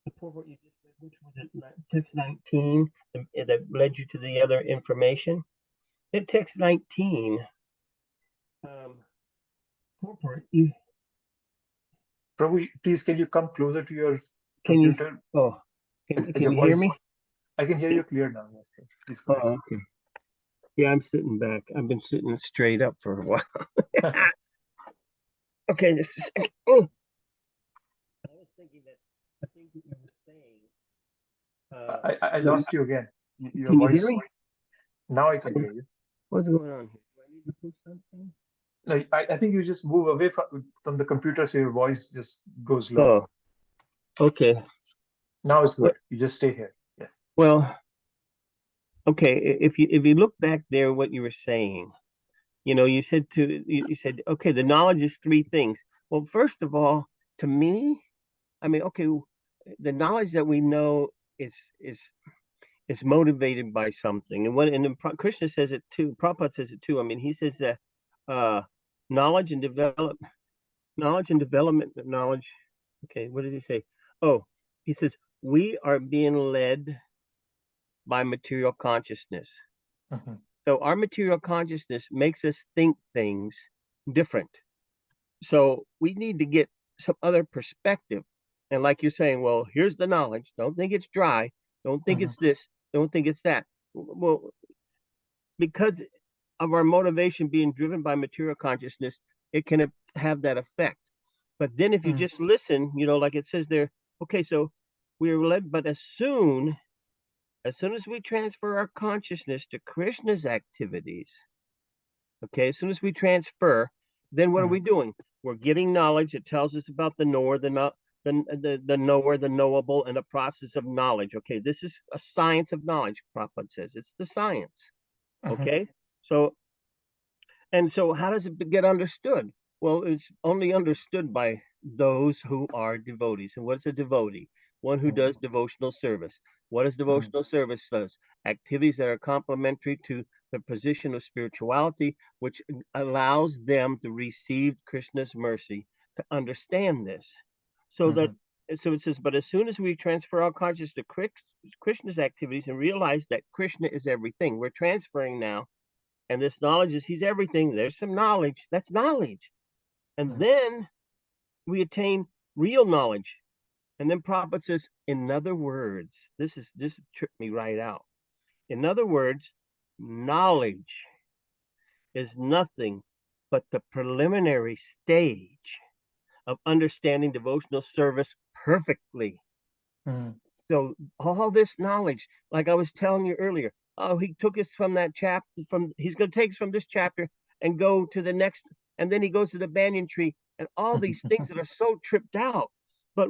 the purport you just read, which was it, text 19, that led you to the other information. In text 19, purport, Prabhu, please, can you come closer to your can you? computer? Oh, can Your you hear voice- me? I can hear you clear now. Yes, please go ahead. Oh, okay. Yeah, I'm sitting back. I've been sitting straight up for a while. Okay, just a second. Oh. I was thinking that I think that you were saying. I lost you again. Your Can you voice. hear me? Now I can hear you. What's going on here? Do I need to push something? No, I think you just move away from the computer so your voice just goes low. Oh, okay. Now it's good. You just stay here. Yes. Well, okay. If you look back there, what you were saying, you know, you said okay, the knowledge is 3 things. Well, first of all, to me, I mean, okay, the knowledge that we know is motivated by something, and Krishna says it too. Prabhupada says it too. I mean, he says that knowledge and development. Okay, what does he say? Oh, he says we are being led by material consciousness. Mm-hmm. So our material consciousness makes us think things different. So we need to get some other perspective. And like you're saying, well, here's the knowledge. Don't think it's dry. Don't think it's this. Don't think it's that. Well, because of our motivation being driven by material consciousness, it can have that effect. But then if you just listen, you know, like it says there, okay, so we're led, but as soon as we transfer our consciousness to Krishna's activities, okay, as soon as we transfer, then what are we doing? We're getting knowledge that tells us about the knower, the knower, the knowable, and the process of knowledge. Okay, this is a science of knowledge, Prabhupada says. It's the science. Okay, so how does it get understood? Well, it's only understood by those who are devotees. And what's a devotee? One who does devotional service. What does devotional service does? Activities that are complementary to the position of spirituality, which allows them to receive Krishna's mercy, to understand this. So it says, but as soon as we transfer our consciousness to Krishna's activities and realize that Krishna is everything, we're transferring now. And this knowledge is he's everything. There's some knowledge. That's knowledge. And then we attain real knowledge. And then Prabhupada says, in other words, this tripped me right out. In other words, knowledge is nothing but the preliminary stage of understanding devotional service perfectly. So all this knowledge, like I was telling you earlier, oh, he took us from that chapter, he's going to take us from this chapter and go to the next, and then he goes to the banyan tree and all these things that are so tripped out. But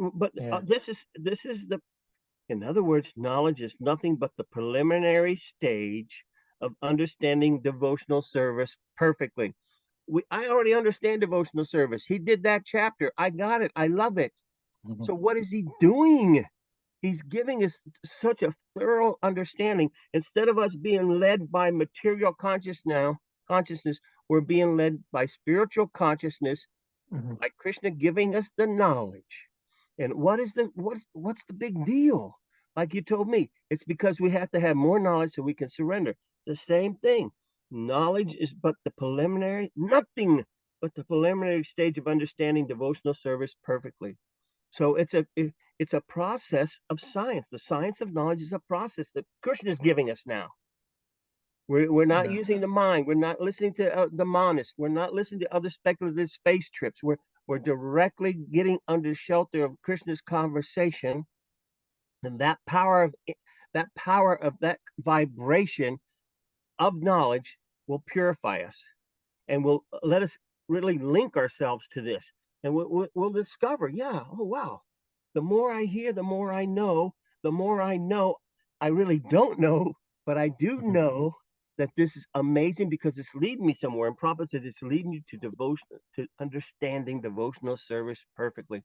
this is the, in other words, knowledge is nothing but the preliminary stage of understanding devotional service perfectly. I already understand devotional service. He did that chapter. I got it. I love it. So what is he doing? He's giving us such a thorough understanding. Instead of us being led by material consciousness, we're being led by spiritual consciousness, like Krishna giving us the knowledge. And what's the big deal? Like you told me, it's because we have to have more knowledge so we can surrender. The same thing. Knowledge is but the preliminary, nothing but the preliminary stage of understanding devotional service perfectly. So it's a process of science. The science of knowledge is a process that Krishna is giving us now. We're not using the mind. We're not listening to the monists. We're not listening to other speculative space trips. We're directly getting under shelter of Krishna's conversation, and that power of that vibration of knowledge will purify us and will let us really link ourselves to this, and we'll discover, yeah, oh wow, the more I hear, the more I know. The more I know, I really don't know, but I do know that this is amazing because it's leading me somewhere. And Prabhupada said it's leading you to devotion, to understanding devotional service perfectly.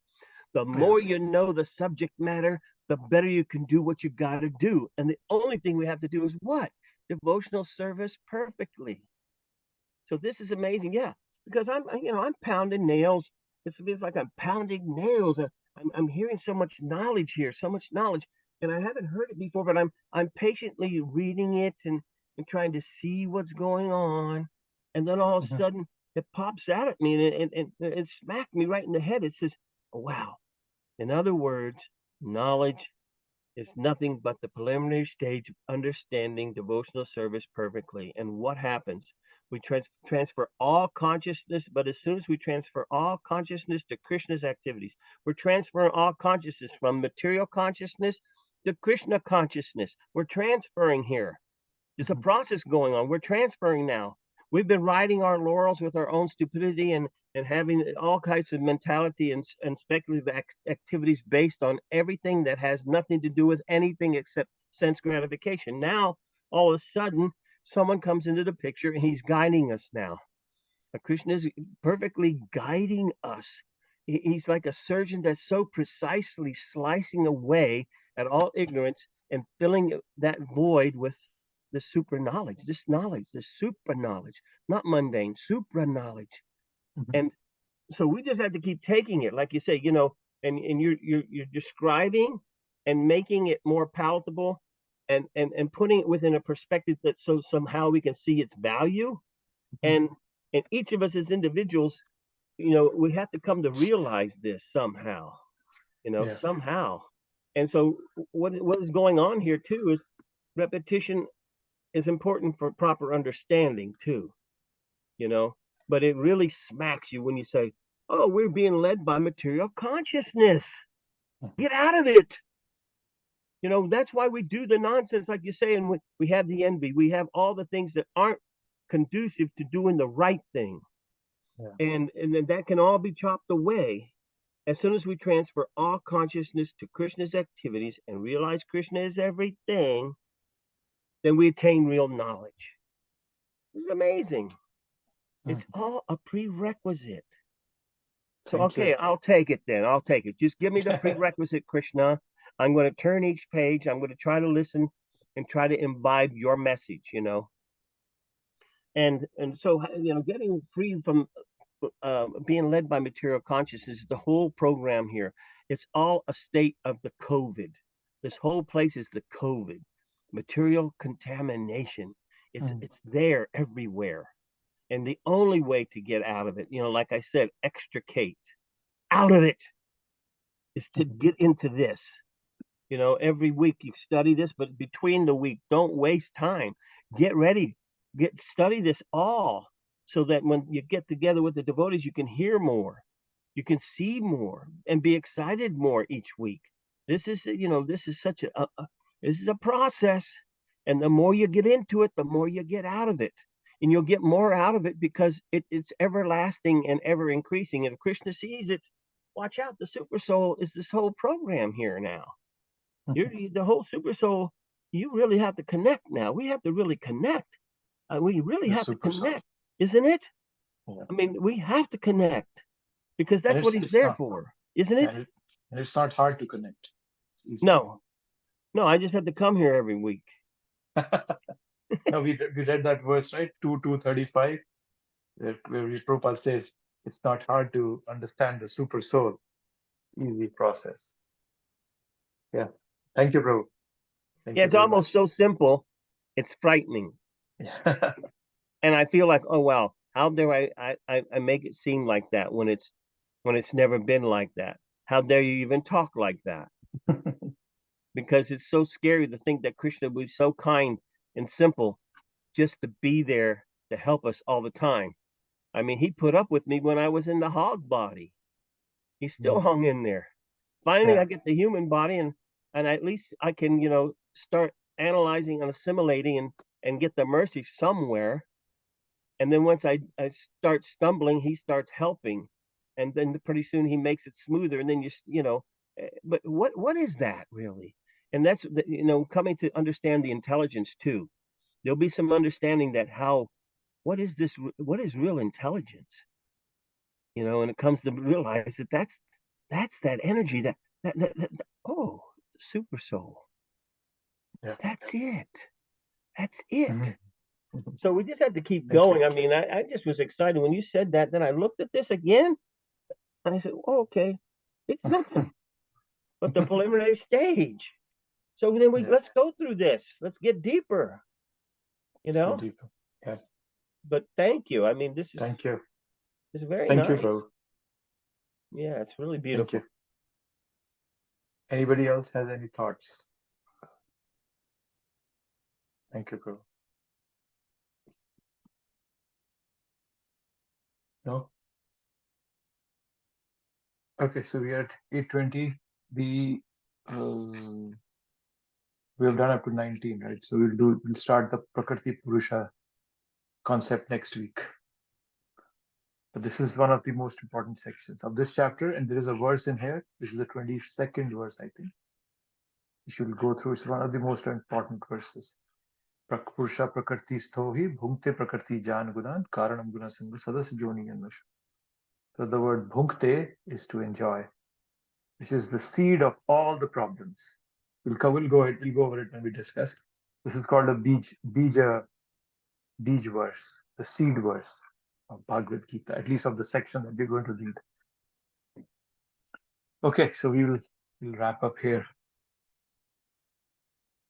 The more you know the subject matter, the better you can do what you got to do. And the only thing we have to do is what? Devotional service perfectly. So this is amazing, yeah. Because I'm pounding nails. It feels like I'm pounding nails. I'm hearing so much knowledge here, so much knowledge, and I haven't heard it before. But I'm patiently reading it and trying to see what's going on, and then all of a sudden it pops out at me and it smacked me right in the head. It says, oh, "Wow." In other words, knowledge is nothing but the preliminary stage of understanding devotional service perfectly. And what happens? We transfer all consciousness, but as soon as we transfer all consciousness to Krishna's activities, we're transferring all consciousness from material consciousness to Krishna consciousness. We're transferring here. There's a process going on. We're transferring now. We've been riding our laurels with our own stupidity and having all kinds of mentality and speculative activities based on everything that has nothing to do with anything except sense gratification. Now, all of a sudden, someone comes into the picture and he's guiding us now. Krishna is perfectly guiding us. He's like a surgeon that's so precisely slicing away at all ignorance and filling that void with the super knowledge, the super knowledge, not mundane, super knowledge. And so we just have to keep taking it, like you say, and you're describing and making it more palatable and putting it within a perspective that so somehow we can see its value. And each of us as individuals, we have to come to realize this somehow, somehow. And so what is going on here too is repetition is important for proper understanding too, but it really smacks you when you say, oh, we're being led by material consciousness. Get out of it. That's why we do the nonsense, like you say, and we have the envy. We have all the things that aren't conducive to doing the right thing. And then that can all be chopped away as soon as we transfer all consciousness to Krishna's activities and realize Krishna is everything. Then we attain real knowledge. This is amazing. It's all a prerequisite. So, okay, I'll take it then. I'll take it. Just give me the prerequisite, Krishna. I'm going to turn each page. I'm going to try to listen and try to imbibe your message, And so, getting free from being led by material consciousness is the whole program here. It's all a state of the COVID. This whole place is the COVID. Material contamination. It's there everywhere. And the only way to get out of it, like I said, extricate out of it, is to get into this. Every week you study this, but between the week, don't waste time. Get ready. Study this all so that when you get together with the devotees, you can hear more. You can see more and be excited more each week. This is, this is such this is a process. And the more you get into it, the more you get out of it. And you'll get more out of it because it's everlasting and ever increasing. And if Krishna sees it, watch out. The super soul is this whole program here now. The whole super soul, you really have to connect now. We have to really connect. We really have to connect, isn't it? Yeah. I mean, we have to connect because that's what he's there for, isn't it? And it's not hard to connect. It's easy. No, I just have to come here every week. No, we read that verse, right? 2:35, where Prabhupada says it's not hard to understand the super soul. Easy process. Yeah. Thank you, Prabhu. It's almost so simple, it's frightening. Yeah. And I feel like, oh, wow, How dare I make it seem like that when it's never been like that? How dare you even talk like that? Because it's so scary to think that Krishna would be so kind and simple just to be there to help us all the time. I mean, he put up with me when I was in the hog body. He still hung in there. Finally, Yeah. I get the human body, and at least I can, start analyzing and assimilating and get the mercy somewhere. And then once I start stumbling, he starts helping, and then pretty soon he makes it smoother. And then but what is that really? And that's coming to understand the intelligence too. There'll be some understanding that what is this? What is real intelligence? And it comes to realize that that's that energy that oh, super soul. Yeah. That's it. That's it. Mhm. So we just had to keep Thank going. you. I mean, I just was excited when you said that. Then I looked at this again, and I said, "Oh, okay, it's nothing but the preliminary stage." So then Yeah. let's go through this. Let's get deeper. Let's go deeper. Yeah. But thank you. I mean, this is Thank you. very Thank you, nice. bro. Yeah, it's really Thank beautiful. you. Anybody else has any thoughts? Thank you, bro. No? Okay, so we are at 8:20. We have done up to 19, right? So we'll start the Prakriti Purusha concept next week. But this is one of the most important sections of this chapter, and there is a verse in here. This is the 22nd verse, I think. You should go through. It's one of the most important verses. Purusha Prakriti Sthohi Bhunkte Prakriti Jan Gunan Karanam Guna Sangha Sadas Joni Anvash. So the word bhunkte is to enjoy, which is the seed of all the problems. We'll go ahead, we'll go over it when we discuss. This is called a bija verse, the seed verse of Bhagavad Gita, at least of the section that we're going to read. Okay, so we'll wrap up here.